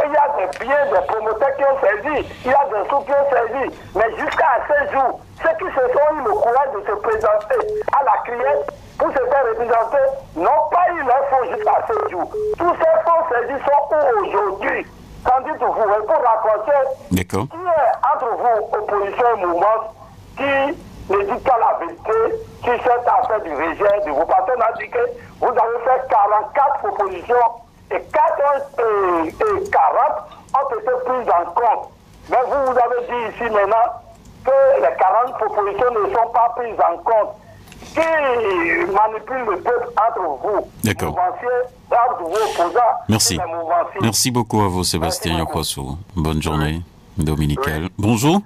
Il y a des biens des promoteurs qui ont saisi, il y a des sous qui ont saisi. Mais jusqu'à ce jour, ceux qui se sont eu le courage de se présenter à la criette pour se faire représenter n'ont pas eu leur fonds jusqu'à ce jour. Tous ces fonds saisis sont où aujourd'hui? Qu'en dites-vous? Et pour raccourcir, qui est entre vous, opposition et mouvement, qui ne dit pas la vérité sur cette affaire du régime de vos partenaires? On a dit que vous avez fait 44 propositions et 40 ont été prises en compte. Mais vous avez dit ici maintenant que les 40 propositions ne sont pas prises en compte. Qui manipule le peuple entre vous, entre vous opposants. Merci. Merci beaucoup à vous, Sébastien Yokwaso. Bonne journée dominicale. Oui. Bonjour.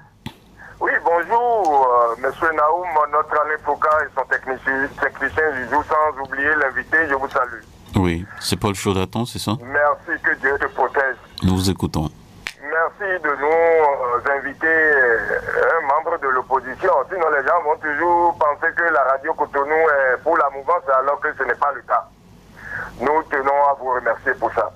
Oui, bonjour, Monsieur Naoum, notre Alain Foucault et son technicien du jour, sans oublier l'invité, je vous salue. Oui, c'est Paul Chaudaton, c'est ça? Merci, que Dieu te protège. Nous vous écoutons. Merci de nous inviter un membre de l'opposition. Sinon, les gens vont toujours penser que la radio Cotonou est pour la mouvance, alors que ce n'est pas le cas. Nous tenons à vous remercier pour ça.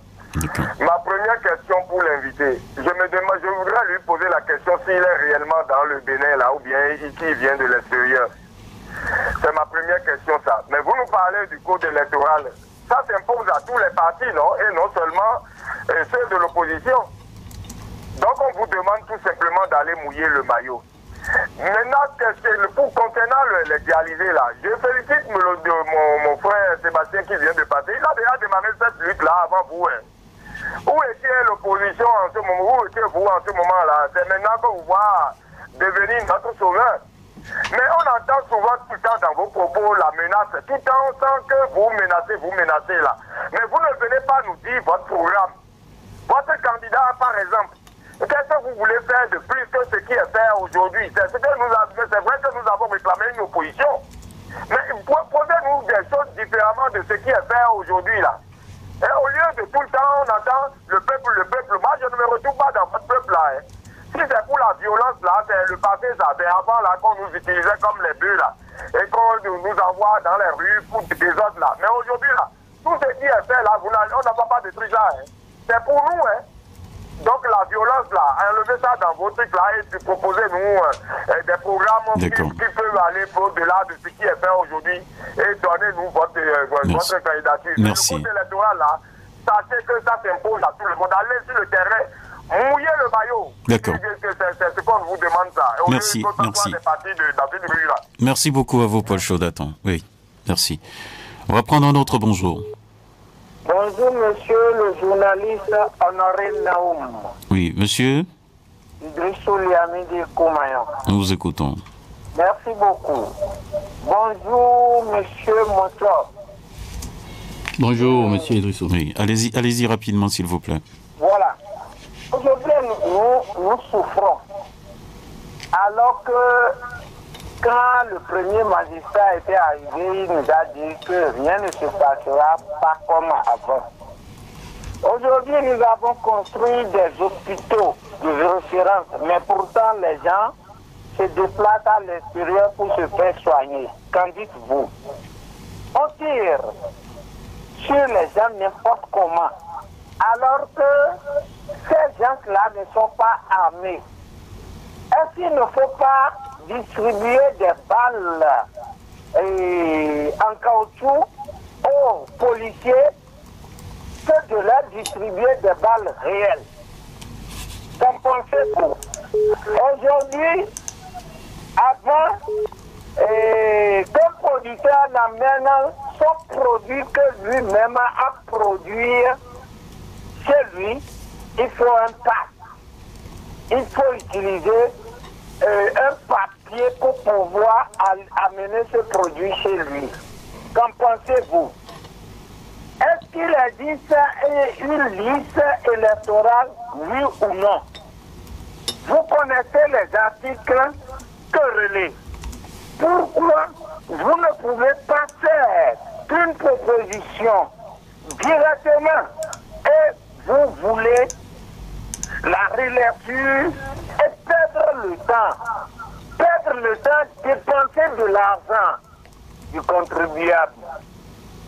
Ma première question pour l'invité, je voudrais lui poser la question s'il est réellement dans le Bénin là ou bien qu'il vient de l'extérieur. C'est ma première question ça. Mais vous nous parlez du code électoral. Ça s'impose à tous les partis, non? Et non seulement ceux de l'opposition. Donc on vous demande tout simplement d'aller mouiller le maillot. Maintenant, concernant les dialysés là, je félicite mon frère Sébastien qui vient de passer. Il a déjà démarré cette lutte là avant vous. Hein. Où était l'opposition en ce moment? Où étiez-vous en ce moment-là? C'est maintenant que vous voyez devenir notre sauveur. Mais on entend souvent tout le temps dans vos propos la menace. Tout le temps on sent que vous menacez là. Mais vous ne venez pas nous dire votre programme. Votre candidat, par exemple, qu'est-ce que vous voulez faire de plus que ce qui est fait aujourd'hui? C'est vrai que nous avons réclamé une opposition. Mais posez-nous des choses différemment de ce qui est fait aujourd'hui là. Et au lieu de tout le temps, on entend le peuple. Moi, je ne me retrouve pas dans votre peuple là. Hein. Si c'est pour la violence là, c'est le passé ça. C'est avant là qu'on nous utilisait comme les bœufs là. Et qu'on nous envoie dans les rues pour des autres là. Mais aujourd'hui là, tout ce qui est fait là, on n'a pas de trucs là. Hein. C'est pour nous, hein. Donc la violence là, enlevez ça dans vos trucs là et puis proposez-nous des programmes qui peuvent aller au-delà de ce qui est fait aujourd'hui et donnez-nous votre candidature. Merci. Le code électoral là, sachez que ça s'impose à tout le monde. Allez sur le terrain, mouillez le maillot. D'accord. C'est ce qu'on vous demande ça. Et merci, merci. Merci beaucoup à vous, Paul Chaudaton. Oui, merci. On va prendre un autre bonjour. Bonjour, monsieur le journaliste Honoré Naoum. Oui, monsieur Idrissou Liami de Koumayan. Nous vous écoutons. Merci beaucoup. Bonjour, monsieur Motor. Bonjour, monsieur Idrissou. Oui, allez-y rapidement, s'il vous plaît. Voilà. Aujourd'hui, nous souffrons. Alors que quand le premier magistrat était arrivé, il nous a dit que rien ne se passera pas comme avant. Aujourd'hui, nous avons construit des hôpitaux de référence, mais pourtant les gens se déplacent à l'extérieur pour se faire soigner. Qu'en dites-vous? On tire sur les gens n'importe comment, alors que ces gens-là ne sont pas armés. Est-ce qu'il ne faut pas distribuer des balles en caoutchouc aux policiers que de leur distribuer des balles réelles? Qu'en pensez-vous? Aujourd'hui, avant, qu'un producteur n'amène son produit que lui-même a produit chez lui, il faut un pack. Il faut utiliser un papier pour pouvoir amener ce produit chez lui. Qu'en pensez-vous? Est-ce qu'il existe une liste électorale, oui ou non? Vous connaissez les articles que relais. Pourquoi vous ne pouvez pas faire une proposition directement et vous voulez la relecture et perdre le temps, dépenser de l'argent du contribuable?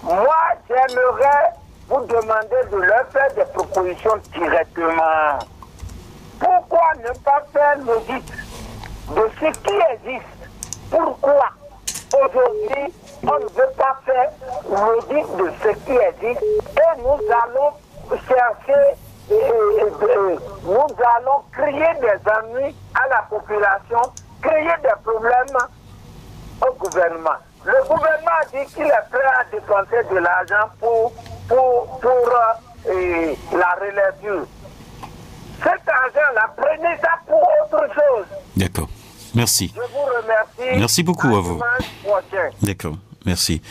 Moi, j'aimerais vous demander de leur faire des propositions directement. Pourquoi ne pas faire l'audit de ce qui existe? Pourquoi aujourd'hui on ne veut pas faire l'audit de ce qui existe et nous allons chercher, nous allons créer des ennuis à la population, créer des problèmes au gouvernement? Le gouvernement a dit qu'il est prêt à dépenser de l'argent pour la relecture. Cet argent-là, prenez ça pour autre chose. D'accord. Merci. Je vous remercie. Merci beaucoup à vous. D'accord. Merci.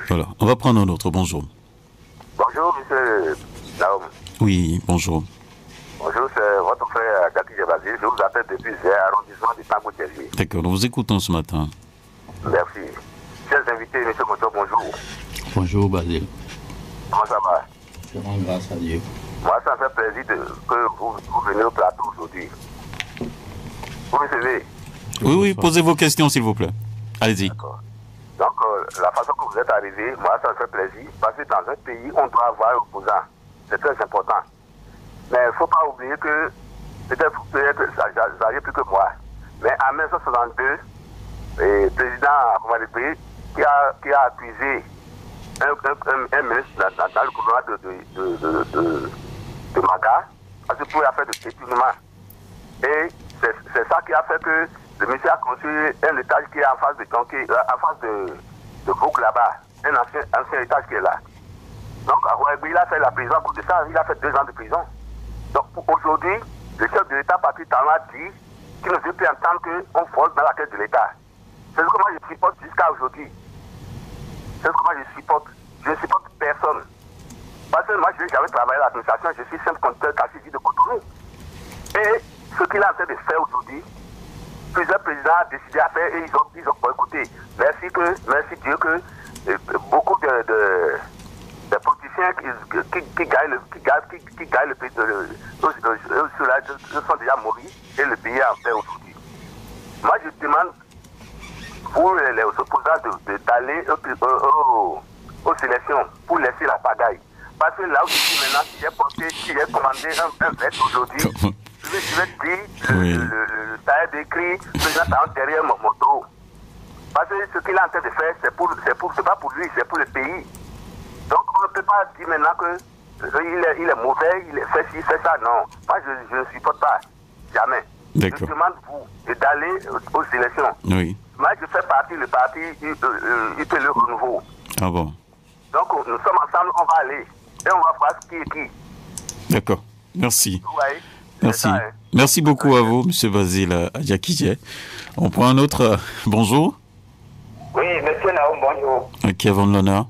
Voilà. On va prendre un autre. Bonjour. Bonjour, monsieur Naum. Oui, bonjour. Bonjour, c'est votre frère Gaki Jebazir. Je vous appelle depuis l'arrondissement du Tambou-Tchéli. D'accord. Nous vous écoutons ce matin. Merci. Chers invités, monsieur Moto, bonjour. Bonjour, Basile. Comment ça va? Je rends grâce à Dieu. Moi, ça me fait plaisir que vous venez au plateau aujourd'hui. Vous me suivez? Oui, posez vos questions, s'il vous plaît. Allez-y. D'accord. Donc, la façon que vous êtes arrivé, moi, ça me fait plaisir. Parce que dans un pays, on doit avoir un opposant. C'est très important. Mais il ne faut pas oublier que, peut-être vous avez plus que moi. Mais en 1962, le président qui a accusé un ministre dans le gouvernement de Maga, parce qu'il pouvait faire de détournement. Et c'est ça qui a fait que le monsieur a construit un étage qui est en face en face de Bouc là-bas, un ancien étage qui est là. Donc, il a fait la prison pour ça, il a fait 2 ans de prison. Donc, aujourd'hui, le chef de l'État, Patrick Talon, a dit qu'il ne veut plus entendre qu'on vole dans la tête de l'État. C'est ce que moi je supporte jusqu'à aujourd'hui. C'est ce que moi je supporte. Je ne supporte personne. Parce que moi, je n'ai jamais travaillé à l'administration, je suis simple compteur Cassidy de Cotonou. Et ce qu'il est en train de faire aujourd'hui, plusieurs présidents ont décidé à faire et ils ont boycotté. Merci Dieu que beaucoup de politiciens qui gagnent le pays sont déjà morts et le pays est en paix aujourd'hui. Moi, je demande pour les opposants d'aller aux sélections pour laisser la pagaille. Parce que là où je suis maintenant, si j'ai commandé un vêt aujourd'hui, je vais dire le taille d'écrit, président derrière mon moto. Parce que ce qu'il est en train de faire, c'est pas pour lui, c'est pour le pays. Donc on ne peut pas dire maintenant qu'il est mauvais, il fait ci, il fait ça. Non, moi je ne supporte pas. Jamais. Je demande vous d'aller aux élections. Oui. Moi je fais partie du parti le renouveau. Ah bon. Donc nous sommes ensemble, on va aller. Et on va voir ce qui est qui. D'accord. Merci. Ouais. Merci. Ça, hein. Merci beaucoup à vous, M. Basile Adjakidje. On prend un autre. Bonjour. Oui, monsieur Naoum, bonjour. Qui avons l'honneur?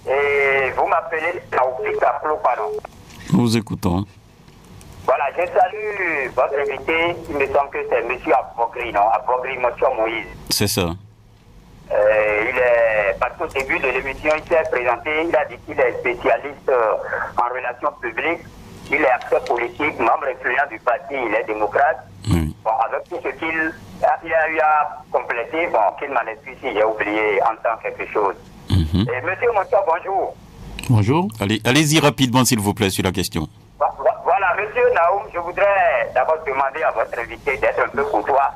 Et vous m'appelez Naoufik Aplo, pardon. Nous vous écoutons. Voilà, je salue votre invité. Il me semble que c'est M. Abogri, non? Abogri Motion Moïse. C'est ça. Parce qu'au début de l'émission, il s'est présenté, il a dit qu'il est spécialiste en relations publiques, il est acteur politique, membre influent du parti, il est démocrate. Oui. Bon, avec tout ce qu'il a eu à compléter, bon, qu'il m'en excuse si j'ai oublié entendre quelque chose. Et monsieur Monto, bonjour. Bonjour. Allez-y rapidement, s'il vous plaît, sur la question. Voilà, monsieur Naoum, je voudrais d'abord demander à votre invité d'être un peu courtois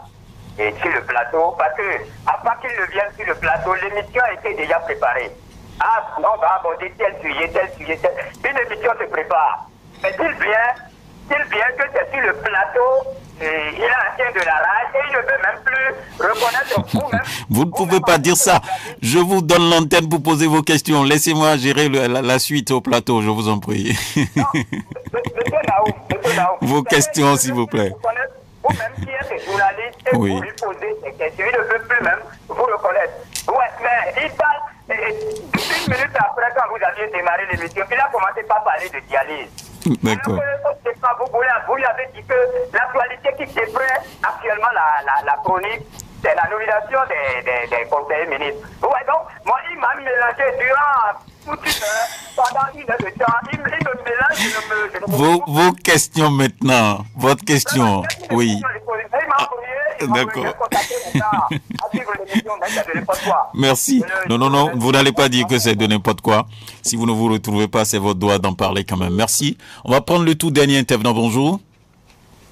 et sur le plateau, parce que avant qu'il ne vienne sur le plateau, l'émission a été déjà préparée. Ah, on va aborder tel sujet. Une émission se prépare. Mais s'il vient que c'est sur le plateau, il est ancien de la rage et il ne veut même plus reconnaître vous-même. Vous ne pouvez pas dire ça. Je vous donne l'antenne pour poser vos questions. Laissez-moi gérer la suite au plateau, je vous en prie. Non, monsieur Naoum. Vos questions, s'il vous plaît. Vous-même qui êtes journaliste et vous lui posez des questions, il ne veut plus même vous reconnaître. Ouais, mais il parle aviez démarré l'émission, il a commencé par parler de dialyse. D'accord. Vous lui avez dit que l'actualité qui s'effraie actuellement la chronique, c'est la nomination des conseillers ministres. Vous voyez donc, moi, il m'a mélangé durant toute une heure, pendant une heure de temps. Il me mélange, Vos questions maintenant. Votre question, oui. D'accord. Merci. Non, vous n'allez pas dire que c'est de n'importe quoi. Si vous ne vous retrouvez pas, c'est votre droit d'en parler quand même. Merci. On va prendre le tout dernier intervenant. Bonjour.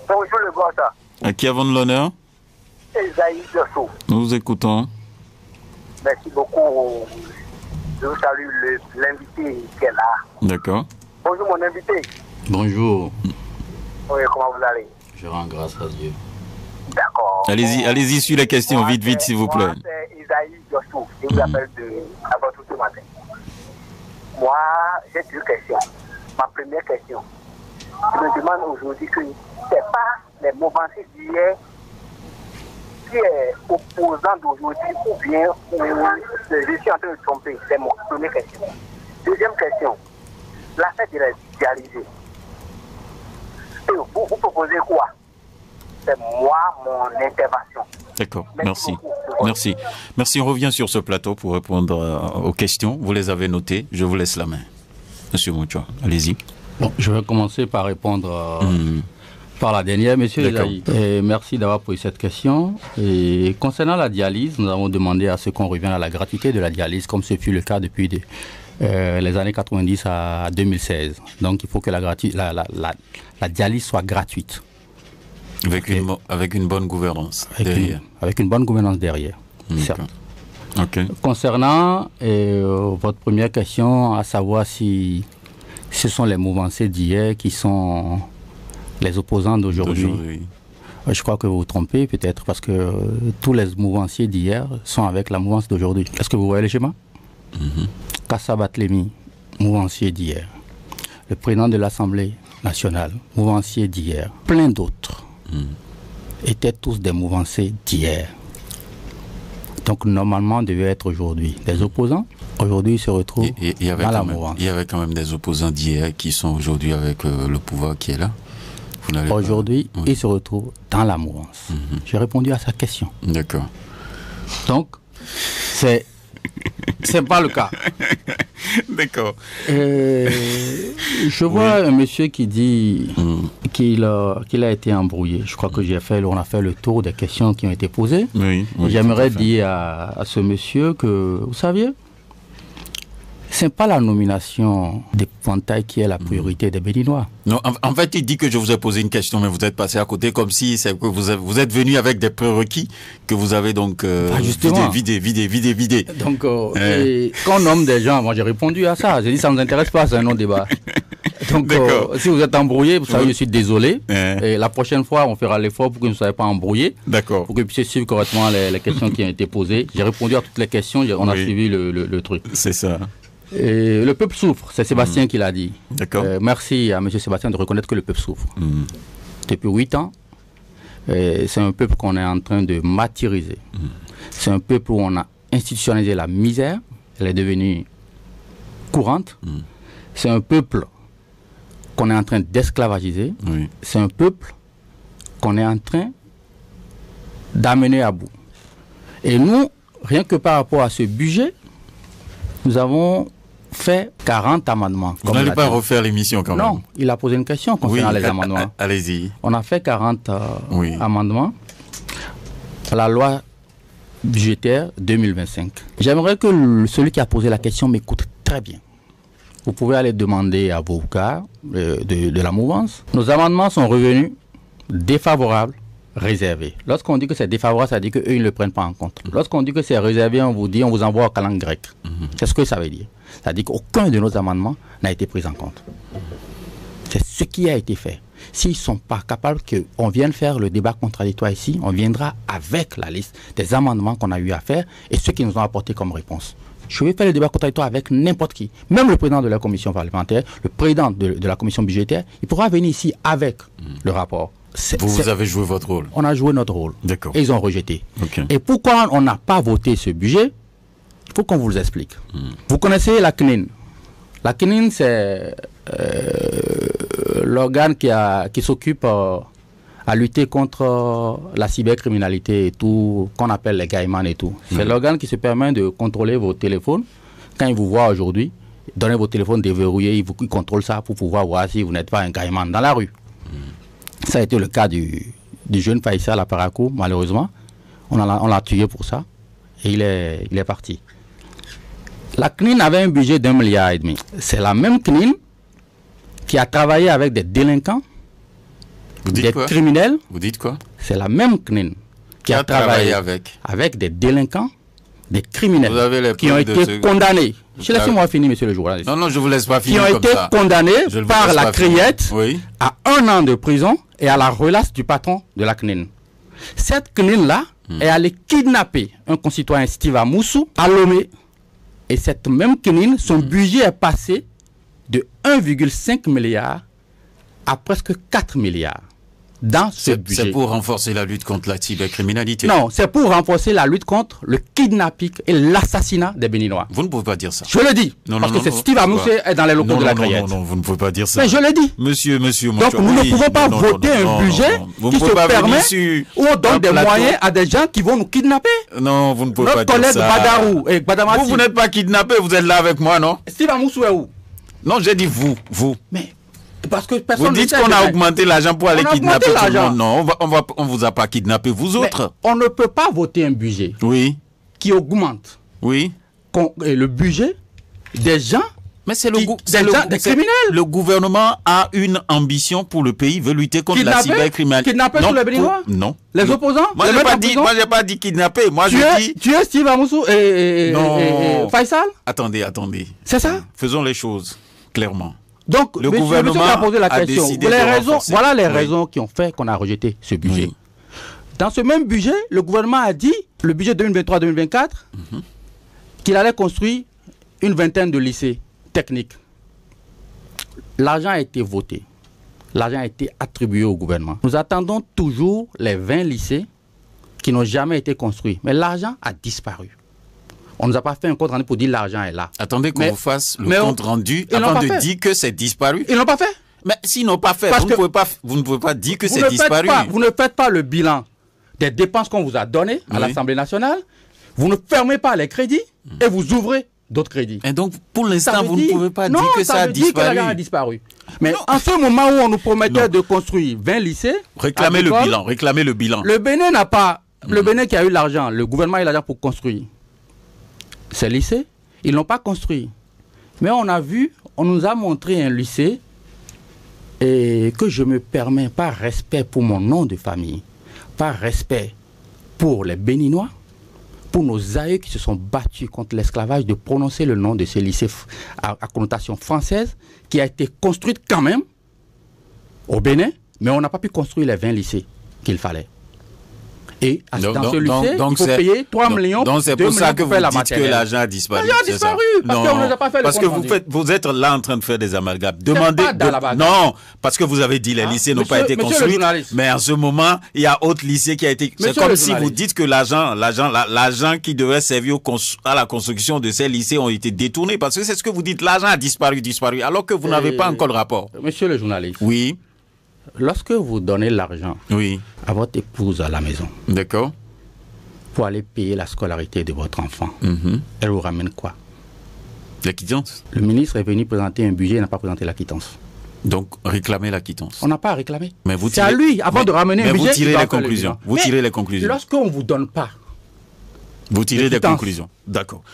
Bonjour le Gorda. À qui avons l'honneur? Esaïe Dosso. Nous vous écoutons. Merci beaucoup. Je vous salue l'invité qui est là. D'accord. Bonjour mon invité. Bonjour. Oui, comment vous allez? Je rends grâce à Dieu. D'accord. Allez-y sur les questions, vite, s'il vous plaît. Moi, c'est Isaïe Jossou. Je vous appelle avant tout ce matin. Moi, j'ai deux questions. Ma première question. Je me demande aujourd'hui que ce n'est pas les mouvanciers d'hier qui est opposant d'aujourd'hui ou bien je suis en train de tromper. C'est mon première question. Deuxième question. L'affaire de la dialysée. Vous proposez quoi? C'est moi, mon intervention. D'accord, merci. On revient sur ce plateau pour répondre aux questions. Vous les avez notées. Je vous laisse la main. Monsieur Mouchoua, allez-y. Bon, je vais commencer par répondre par la dernière, monsieur Esaïe. Merci d'avoir posé cette question. Et concernant la dialyse, nous avons demandé à ce qu'on revienne à la gratuité de la dialyse, comme ce fut le cas depuis les années 90 à 2016. Donc, il faut que la dialyse soit gratuite. Avec une bonne gouvernance derrière. Avec une bonne gouvernance derrière, certes. Okay. Concernant votre première question, à savoir si ce sont les mouvanciers d'hier qui sont les opposants d'aujourd'hui. Je crois que vous vous trompez peut-être parce que tous les mouvanciers d'hier sont avec la mouvance d'aujourd'hui. Est-ce que vous voyez le schéma? Kassa Batlemi, mouvancier d'hier. Le président de l'Assemblée nationale, mouvancier d'hier. Plein d'autres étaient tous des mouvanciers d'hier. Donc normalement devaient être aujourd'hui des opposants. Aujourd'hui ils se retrouvent dans la mouvance. Il y avait quand même des opposants d'hier qui sont aujourd'hui avec le pouvoir qui est là. Aujourd'hui ils se retrouvent dans la mouvance. J'ai répondu à sa question. D'accord. Donc c'est pas le cas. D'accord. Je vois un monsieur qui dit qu'il a été embrouillé. Je crois que on a fait le tour des questions qui ont été posées. J'aimerais dire à ce monsieur que, vous saviez, ce n'est pas la nomination des Pontaï qui est la priorité des Béninois. Non, en fait, il dit que je vous ai posé une question, mais vous êtes passé à côté comme si c'est que vous êtes venu avec des prérequis que vous avez donc vidé. Donc, quand on nomme des gens, moi j'ai répondu à ça. J'ai dit ça ne nous intéresse pas, c'est un non-débat. Donc, si vous êtes embrouillé, vous savez, je suis désolé. Et la prochaine fois, on fera l'effort pour que vous ne soyez pas embrouillé. D'accord. Pour que vous puissiez suivre correctement les questions qui ont été posées. J'ai répondu à toutes les questions, on a suivi le truc. C'est ça. Et le peuple souffre, c'est Sébastien qui l'a dit. D'accord. Merci à M. Sébastien de reconnaître que le peuple souffre. Depuis 8 ans, c'est un peuple qu'on est en train de martyriser. C'est un peuple où on a institutionnalisé la misère, elle est devenue courante. C'est un peuple qu'on est en train d'esclavagiser. C'est un peuple qu'on est en train d'amener à bout. Et nous, rien que par rapport à ce budget, nous avons fait 40 amendements. Vous n'allez pas refaire l'émission quand même? Non, il a posé une question concernant les amendements. Allez-y. On a fait 40 amendements à la loi budgétaire 2025. J'aimerais que celui qui a posé la question m'écoute très bien. Vous pouvez aller demander à vos cas de la mouvance. Nos amendements sont revenus défavorables, réservés. Lorsqu'on dit que c'est défavorable, ça veut dire qu'eux, ils ne le prennent pas en compte. Lorsqu'on dit que c'est réservé, on vous dit, on vous envoie en calanque grecque. C'est ce que ça veut dire. Ça veut dire qu'aucun de nos amendements n'a été pris en compte. C'est ce qui a été fait. S'ils ne sont pas capables qu'on vienne faire le débat contradictoire ici, on viendra avec la liste des amendements qu'on a eu à faire et ceux qui nous ont apporté comme réponse. Je vais faire le débat contradictoire avec n'importe qui. Même le président de la commission parlementaire, le président de la commission budgétaire, il pourra venir ici avec le rapport. Vous avez joué votre rôle. On a joué notre rôle. D'accord. Et ils ont rejeté. Okay. Et pourquoi on n'a pas voté ce budget? Il faut qu'on vous l'explique. Vous connaissez la CNIN, La CNIL, c'est l'organe qui s'occupe à lutter contre la cybercriminalité et tout, qu'on appelle les gaiman et tout. C'est l'organe qui se permet de contrôler vos téléphones. Quand ils vous voient aujourd'hui, donnez vos téléphones déverrouillés, ils contrôlent ça pour pouvoir voir si vous n'êtes pas un gaiman dans la rue. Ça a été le cas du jeune Faisal à Parakou, malheureusement. On l'a tué pour ça. Et il est parti. La CNIL avait un budget d'1,5 milliard. C'est la même CNIL qui a travaillé avec des délinquants, des criminels. Vous dites quoi? C'est la même CNIL qui a travaillé avec des délinquants, des criminels qui ont été condamnés. Laissez-moi finir, monsieur le journaliste. Non, je ne vous laisse pas finir. Qui ont été condamnés par la Criette à 1 an de prison et à la relace du patron de la CNIL. Cette CNIL-là est allée kidnapper un concitoyen, Steve Amoussou, à Lomé. Et cette même CNIL, son budget est passé de 1,5 milliard à presque 4 milliards. Dans ce budget. C'est pour renforcer la lutte contre la cybercriminalité. Non, c'est pour renforcer la lutte contre le kidnapping et l'assassinat des Béninois. Vous ne pouvez pas dire ça. Je le dis. Parce que c'est Steve Amoussou est dans les locaux de la Criette. Non, vous ne pouvez pas dire ça. Mais je le dis. Monsieur, donc nous ne pouvons pas voter un budget qui se permet où on donne des moyens à des gens qui vont nous kidnapper. Non, vous ne pouvez pas dire ça. Notre collègue Badarou et Badamati. Vous n'êtes pas kidnappé, vous êtes là avec moi, non? Steve Amoussou est où? Non, j'ai dit vous. Mais parce que personne vous dites qu'on a augmenté l'argent pour aller kidnapper tout le monde. Non, on vous a pas kidnappé, vous autres. Mais on ne peut pas voter un budget qui augmente le budget des gens. Mais c'est des criminels. Le gouvernement a une ambition pour le pays, veut lutter contre la cybercriminalité. Kidnapper tous les Béninois? Non. Les opposants? Moi, je n'ai pas dit kidnapper. Moi, tu es Steve Amoussou et Faisal? Attendez. C'est ça? Faisons les choses clairement. Donc, le gouvernement a posé la question. Voilà les raisons qui ont fait qu'on a rejeté ce budget. Dans ce même budget, le gouvernement a dit, le budget 2023-2024, qu'il allait construire une vingtaine de lycées techniques. L'argent a été voté. L'argent a été attribué au gouvernement. Nous attendons toujours les 20 lycées qui n'ont jamais été construits. Mais l'argent a disparu. On ne nous a pas fait un compte rendu pour dire l'argent est là. Attendez qu'on vous fasse le compte rendu avant de dire que c'est disparu. Ils n'ont pas fait. Mais s'ils n'ont pas fait, vous ne pouvez pas dire que c'est disparu. Vous ne faites pas le bilan des dépenses qu'on vous a données à l'Assemblée nationale. Vous ne fermez pas les crédits et vous ouvrez d'autres crédits. Et donc, pour l'instant, vous ne pouvez pas dire que ça a disparu. Que l'argent a disparu. Mais en ce moment où on nous promettait de construire 20 lycées... Réclamez le bilan. Le Bénin n'a pas... Le Bénin qui a eu l'argent, le gouvernement a eu l'argent pour construire ces lycées, ils n'ont pas construit. Mais on nous a montré un lycée et que je me permets, par respect pour mon nom de famille, par respect pour les Béninois, pour nos aïeux qui se sont battus contre l'esclavage, de prononcer le nom de ce lycée à connotation française, qui a été construite quand même au Bénin, mais on n'a pas pu construire les 20 lycées qu'il fallait. Et dans ce lycée, il faut payer 3 millions. Donc c'est pour ça que vous dites que l'argent a disparu. L'argent a disparu parce qu'on ne nous a pas fait le parce que vous êtes là en train de faire des amalgames. Demandez. Non, parce que vous avez dit les lycées n'ont pas été construits. Mais en ce moment, il y a autre lycée qui a été. C'est comme si vous dites que l'argent qui devait servir à la construction de ces lycées ont été détournés. Parce que c'est ce que vous dites. L'argent a disparu, alors que vous n'avez pas encore le rapport. Monsieur le journaliste. Oui. Lorsque vous donnez l'argent à votre épouse à la maison, pour aller payer la scolarité de votre enfant, elle vous ramène quoi? La quittance. Le ministre est venu présenter un budget, il n'a pas présenté la quittance. Donc réclamer la quittance. On n'a pas à réclamer. C'est à lui, avant de ramener un budget. Vous tirez les conclusions. Vous tirez les conclusions. Lorsqu'on ne vous donne pas. Vous tirez des conclusions. D'accord.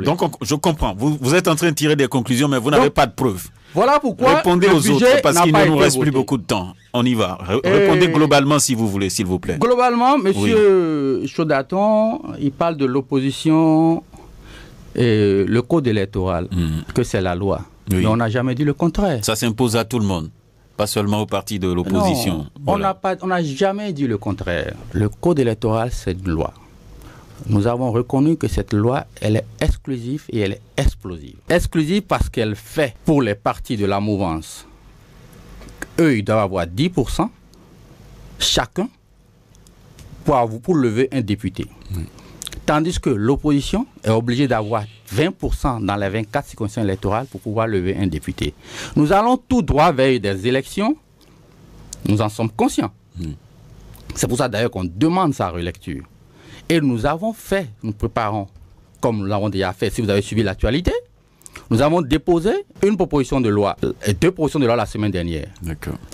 Donc je comprends. Vous êtes en train de tirer des conclusions, mais vous n'avez pas de preuves. Voilà pourquoi. Répondez aux autres, parce qu'il ne nous reste plus beaucoup de temps. On y va. Répondez globalement, si vous voulez, s'il vous plaît. Globalement, M. Chaudaton, il parle de l'opposition et le code électoral, que c'est la loi. Mais on n'a jamais dit le contraire. Ça s'impose à tout le monde, pas seulement au parti de l'opposition. Voilà. On n'a jamais dit le contraire. Le code électoral, c'est une loi. Nous avons reconnu que cette loi, elle est exclusive et elle est explosive. Exclusive parce qu'elle fait pour les partis de la mouvance, eux, ils doivent avoir 10% chacun pour lever un député. Tandis que l'opposition est obligée d'avoir 20% dans les 24 circonscriptions électorales pour pouvoir lever un député. Nous allons tout droit vers des élections. Nous en sommes conscients. C'est pour ça d'ailleurs qu'on demande sa relecture. Et nous avons fait, nous préparons, comme nous l'avons déjà fait, si vous avez suivi l'actualité, nous avons déposé une proposition de loi et 2 propositions de loi la semaine dernière.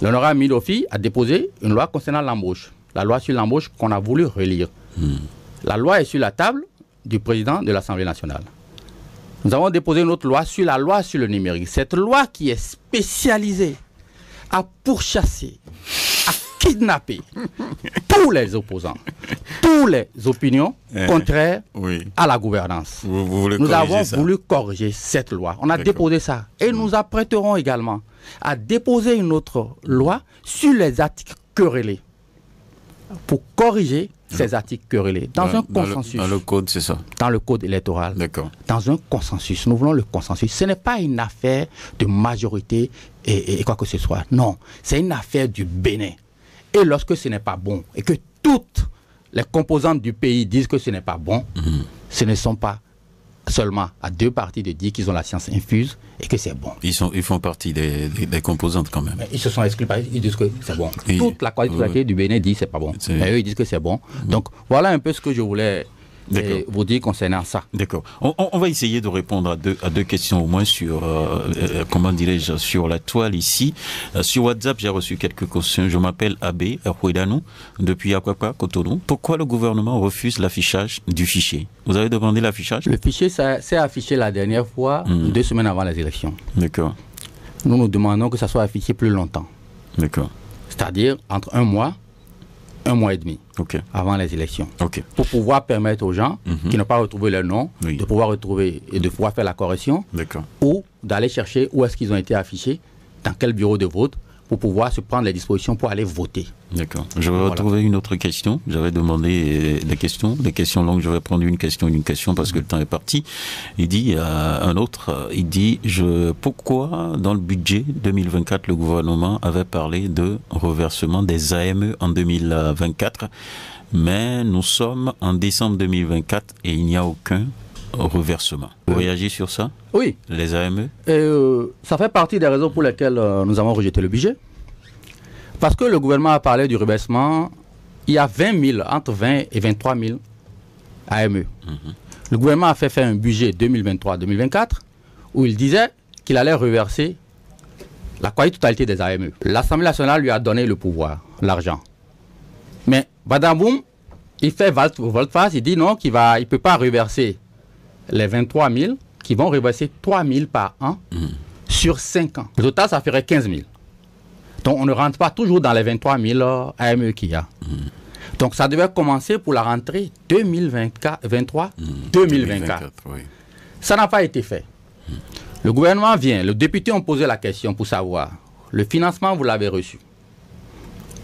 L'honorable Midofi a déposé une loi concernant l'embauche. La loi sur l'embauche qu'on a voulu relire. La loi est sur la table du président de l'Assemblée nationale. Nous avons déposé une autre loi sur le numérique. Cette loi qui est spécialisée à pourchasser, à kidnapper tous les opposants, toutes les opinions contraires à la gouvernance. Nous avons voulu corriger cette loi. On a déposé ça. Et nous apprêterons également à déposer une autre loi sur les articles querellés pour corriger ces articles querellés dans un consensus. Dans le code, c'est ça? Dans le code électoral. D'accord. Dans un consensus. Nous voulons le consensus. Ce n'est pas une affaire de majorité et quoi que ce soit. Non, c'est une affaire du Bénin. Et lorsque ce n'est pas bon, et que toutes les composantes du pays disent que ce n'est pas bon, ce ne sont pas seulement à 2 partis de dire qu'ils ont la science infuse et que c'est bon. Ils font partie des composantes quand même. Mais ils se sont exclus, ils disent que c'est bon. Toute la qualité du Bénin dit que c'est pas bon. Mais eux, ils disent que c'est bon. Donc voilà un peu ce que je voulais vous dire concernant ça. D'accord. On va essayer de répondre à deux questions au moins sur, comment dirais-je, sur la toile ici. Sur WhatsApp, j'ai reçu quelques questions. Je m'appelle Abbé Erhuedano, depuis Akwakwa, Cotonou. Pourquoi le gouvernement refuse l'affichage du fichier? Vous avez demandé l'affichage? Le fichier s'est affiché la dernière fois, 2 semaines avant les élections. D'accord. Nous demandons que ça soit affiché plus longtemps. D'accord. C'est-à-dire entre 1 mois et demi avant les élections. Pour pouvoir permettre aux gens qui n'ont pas retrouvé leur nom de pouvoir retrouver et de pouvoir faire la correction ou d'aller chercher où est-ce qu'ils ont été affichés, dans quel bureau de vote, pour pouvoir se prendre les dispositions pour aller voter. D'accord. Je vais retrouver une autre question. J'avais demandé des questions longues. Je vais prendre une question parce que le temps est parti. Il dit, un autre, il dit, pourquoi dans le budget 2024, le gouvernement avait parlé de reversement des AME en 2024, mais nous sommes en décembre 2024 et il n'y a aucun reversement. Vous réagissez sur ça? Oui. Les AME? Ça fait partie des raisons pour lesquelles nous avons rejeté le budget. Parce que le gouvernement a parlé du reversement, il y a 20 000, entre 20 et 23 000 AME. Le gouvernement a fait faire un budget 2023-2024 où il disait qu'il allait reverser la quasi-totalité des AME. L'Assemblée nationale lui a donné le pouvoir, l'argent. Mais Badaboum, il fait volte-face, il dit non, qu'il ne peut pas reverser les 23 000, qui vont reverser 3 000 par an sur 5 ans. Le total, ça ferait 15 000. Donc, on ne rentre pas toujours dans les 23 000 AME qu'il y a. Donc, ça devait commencer pour la rentrée 2023-2024. Ça n'a pas été fait. Le gouvernement vient, le député ont posé la question pour savoir, le financement, vous l'avez reçu.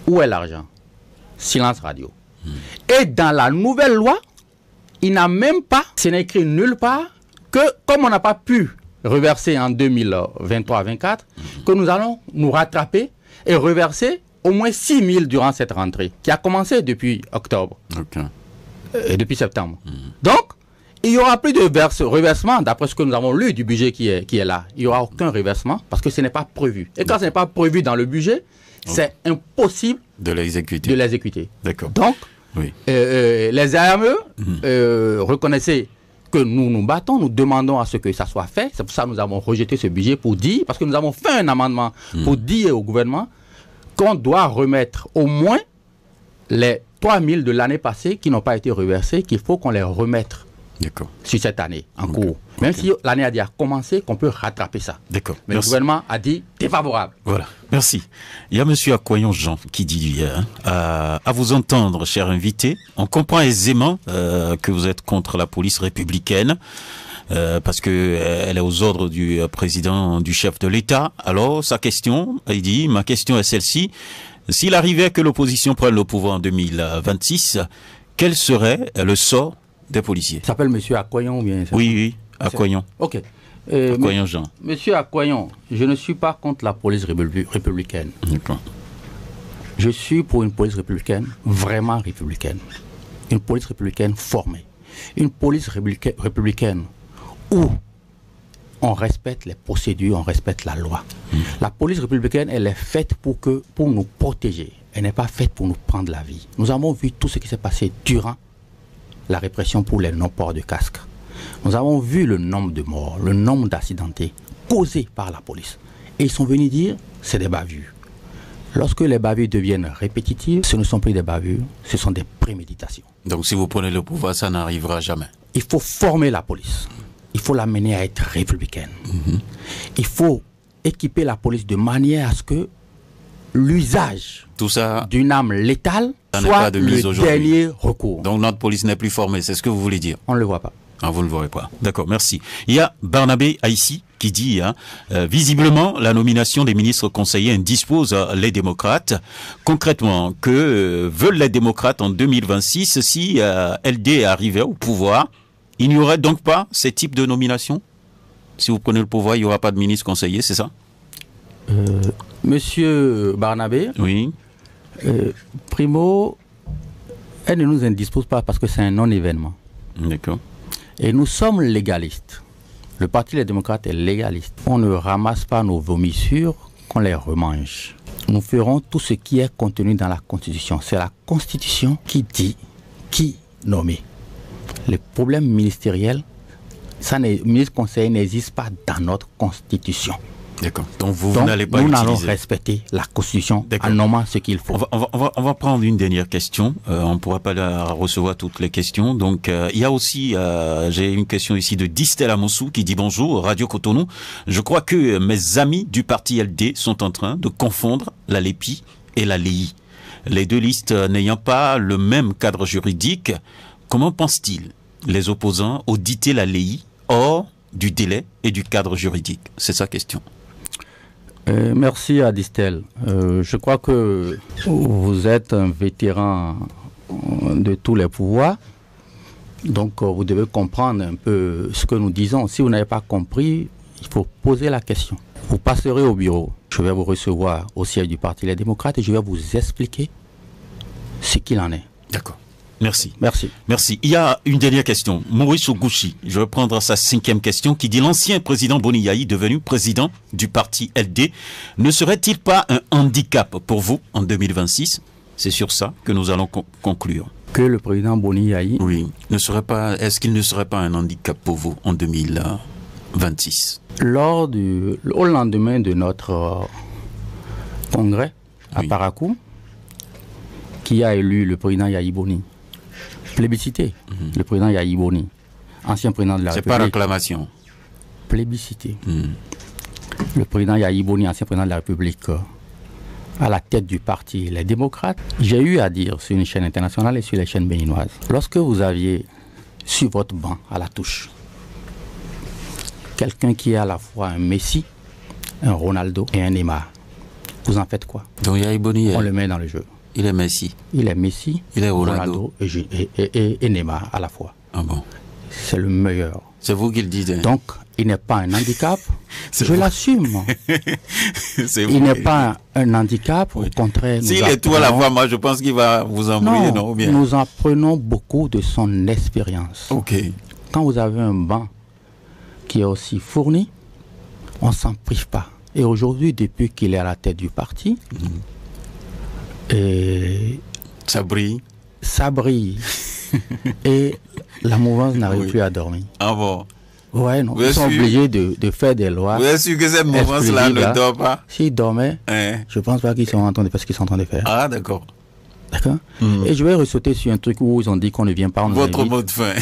Où est l'argent? Silence radio. Et dans la nouvelle loi, il n'a même pas, c'est écrit nulle part, que comme on n'a pas pu reverser en 2023-2024, que nous allons nous rattraper et reverser au moins 6 000 durant cette rentrée, qui a commencé depuis octobre et depuis septembre. Donc, il n'y aura plus de reversement, d'après ce que nous avons lu du budget qui est là. Il n'y aura aucun reversement parce que ce n'est pas prévu. Et quand ce n'est pas prévu dans le budget, c'est impossible de l'exécuter. D'accord. Donc, les AME, reconnaissez que nous nous battons, nous demandons à ce que ça soit fait. C'est pour ça que nous avons rejeté ce budget pour dire, parce que nous avons fait un amendement pour dire au gouvernement qu'on doit remettre au moins les 3 000 de l'année passée qui n'ont pas été reversés, qu'il faut qu'on les remette sur cette année en cours. Même si l'année a déjà commencé, qu'on peut rattraper ça. D'accord. Mais le gouvernement a dit défavorable. Voilà. Merci. Il y a M. Akwayon Jean qui dit à vous entendre, cher invité, on comprend aisément que vous êtes contre la police républicaine. Parce que elle est aux ordres du président, du chef de l'État. Alors, sa question, il dit, ma question est celle-ci. S'il arrivait que l'opposition prenne le pouvoir en 2026, quel serait le sort des policiers? Il s'appelle M. Akwayon ou bien? Oui, Akwayon. Ok. Akwayon Jean. Monsieur Akwayon, je ne suis pas contre la police républicaine. D'accord. Je suis pour une police républicaine, vraiment républicaine. Une police républicaine formée. Une police républicaine où on respecte les procédures, on respecte la loi. La police républicaine, elle est faite pour nous protéger. Elle n'est pas faite pour nous prendre la vie. Nous avons vu tout ce qui s'est passé durant la répression pour les non-ports de casque. Nous avons vu le nombre de morts, le nombre d'accidentés causés par la police. Et ils sont venus dire, c'est des bavures. Lorsque les bavures deviennent répétitives, ce ne sont plus des bavures, ce sont des préméditations. Donc si vous prenez le pouvoir, ça n'arrivera jamais. Il faut former la police. Il faut l'amener à être républicaine. Il faut équiper la police de manière à ce que l'usage d'une arme létale soit le dernier recours. Donc notre police n'est plus formée, c'est ce que vous voulez dire? On ne le voit pas. Ah, vous ne le voyez pas. D'accord, merci. Il y a Barnabé Aïssi qui dit, visiblement, la nomination des ministres conseillers indispose les démocrates. Concrètement, que veulent les démocrates en 2026 si LD arrivait au pouvoir? Il n'y aurait donc pas ces types de nominations? Si vous prenez le pouvoir, il n'y aura pas de ministre conseiller, c'est ça? Monsieur Barnabé, oui. Primo, elle ne nous indispose pas parce que c'est un non-événement. D'accord. Et nous sommes légalistes. Le Parti des démocrates est légaliste. On ne ramasse pas nos vomissures, qu'on les remange. Nous ferons tout ce qui est contenu dans la Constitution. C'est la Constitution qui dit qui nommer. Les problèmes ministériels, ministre conseiller n'existe pas dans notre Constitution. D'accord. Donc vous n'allez pas nous utiliser. Nous allons respecter la Constitution en nommant ce qu'il faut. On va prendre une dernière question. On ne pourra pas recevoir toutes les questions. Donc il y a aussi, j'ai une question ici de Distel Amossou qui dit bonjour, Radio Cotonou. Je crois que mes amis du parti LD sont en train de confondre la LEPI et la LEI. Les deux listes n'ayant pas le même cadre juridique, comment pensent-ils, les opposants, auditer la LEI hors du délai et du cadre juridique? C'est sa question. Merci à Distel. Je crois que vous êtes un vétéran de tous les pouvoirs. Donc vous devez comprendre un peu ce que nous disons. Si vous n'avez pas compris, il faut poser la question. Vous passerez au bureau. Je vais vous recevoir au siège du Parti des démocrates et je vais vous expliquer ce qu'il en est. D'accord. Merci. Merci. Merci. Il y a une dernière question. Maurice Ogouchi, je vais prendre sa 5e question, qui dit l'ancien président Boni Yayi, devenu président du parti LD, ne serait-il pas un handicap pour vous en 2026? C'est sur ça que nous allons conclure. Que le président Boni Yayi... Oui. Est-ce qu'il ne serait pas un handicap pour vous en 2026? Au lendemain de notre congrès à Parakou, qui a élu le président Yayi Boni, plébiscité, le président Yayi Boni, ancien président de la République. C'est pas réclamation. Plébiscité. Le président Yayi Boni, ancien président de la République, à la tête du parti Les Démocrates. J'ai eu à dire sur une chaîne internationale et sur les chaînes béninoises, lorsque vous aviez sur votre banc à la touche quelqu'un qui est à la fois un Messi, un Ronaldo et un Neymar, vous en faites quoi? Donc Yayi Boni, on le met dans le jeu. Il est Messi. Il est Messi, il est Ronaldo et Neymar à la fois. Ah bon? C'est le meilleur. C'est vous qui le dites. Donc, il n'est pas un handicap. Je l'assume. Il n'est pas un handicap. Au contraire, s'il est tout à la fois, moi je pense qu'il va vous embrouiller, non? Ou bien? Nous apprenons beaucoup de son expérience. Ok. Quand vous avez un banc qui est aussi fourni, on ne s'en prive pas. Et aujourd'hui, depuis qu'il est à la tête du parti, et ça brille. Ça brille. Et la mouvance n'arrive plus à dormir. Ah bon? Ouais, non. Ils sont obligés de faire des lois. Vous êtes sûr que cette mouvance-là ne dort pas? S'ils dormaient, je ne pense pas qu'ils sont en train de faire ce qu'ils sont en train de faire. Ah, d'accord. D'accord. Et je vais ressauter sur un truc où ils ont dit qu'on ne vient pas. Votre mot de fin.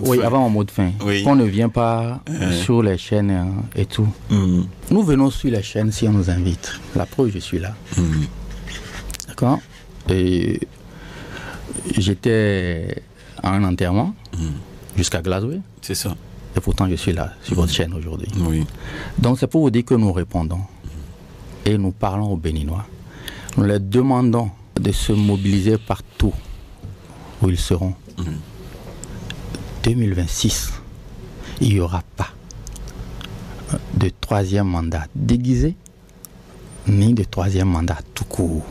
Oui, avant mon mot de fin. Oui. Qu'on ne vient pas sur les chaînes et tout. Nous venons sur les chaînes si on nous invite. La preuve, je suis là. D'accord. Et j'étais à un enterrement jusqu'à Glasgow. C'est ça. Et pourtant, je suis là, sur votre chaîne aujourd'hui. Oui. Donc, c'est pour vous dire que nous répondons. Et nous parlons aux Béninois. Nous leur demandons de se mobiliser partout où ils seront. 2026, il n'y aura pas de troisième mandat déguisé, ni de troisième mandat tout court.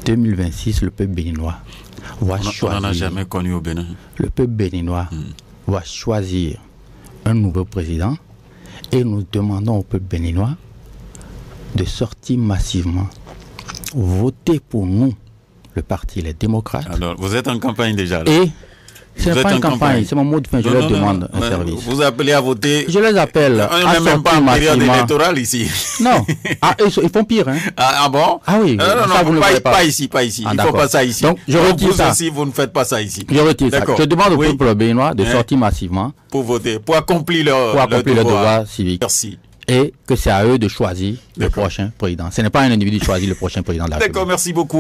2026, le peuple béninois va choisir. On n'en a jamais connu au Bénin. Le peuple béninois va choisir un nouveau président et nous demandons au peuple béninois de sortir massivement, voter pour nous, le parti Les Démocrates. Alors, vous êtes en campagne déjà là. Et ce n'est pas une campagne, c'est mon mot de fin, je leur demande un service. Vous appelez à voter. Je les appelle On à n'est même pas sortir en période massivement. électorale ici. Non, ils font pire. Hein. Ah bon? Ah oui, ça, vous ne le voyez pas ici, pas ici. Ah, Il ne faut d'accord. pas ça ici. Donc, je retire vous ça. aussi, vous ne faites pas ça ici. Je retire ça. D'accord. Je demande au Oui. peuple béninois de sortir massivement Pour voter, pour accomplir leur le devoir civique. Merci. Et que c'est à eux de choisir le prochain président. Ce n'est pas un individu de choisir le prochain président de la République. D'accord, merci beaucoup.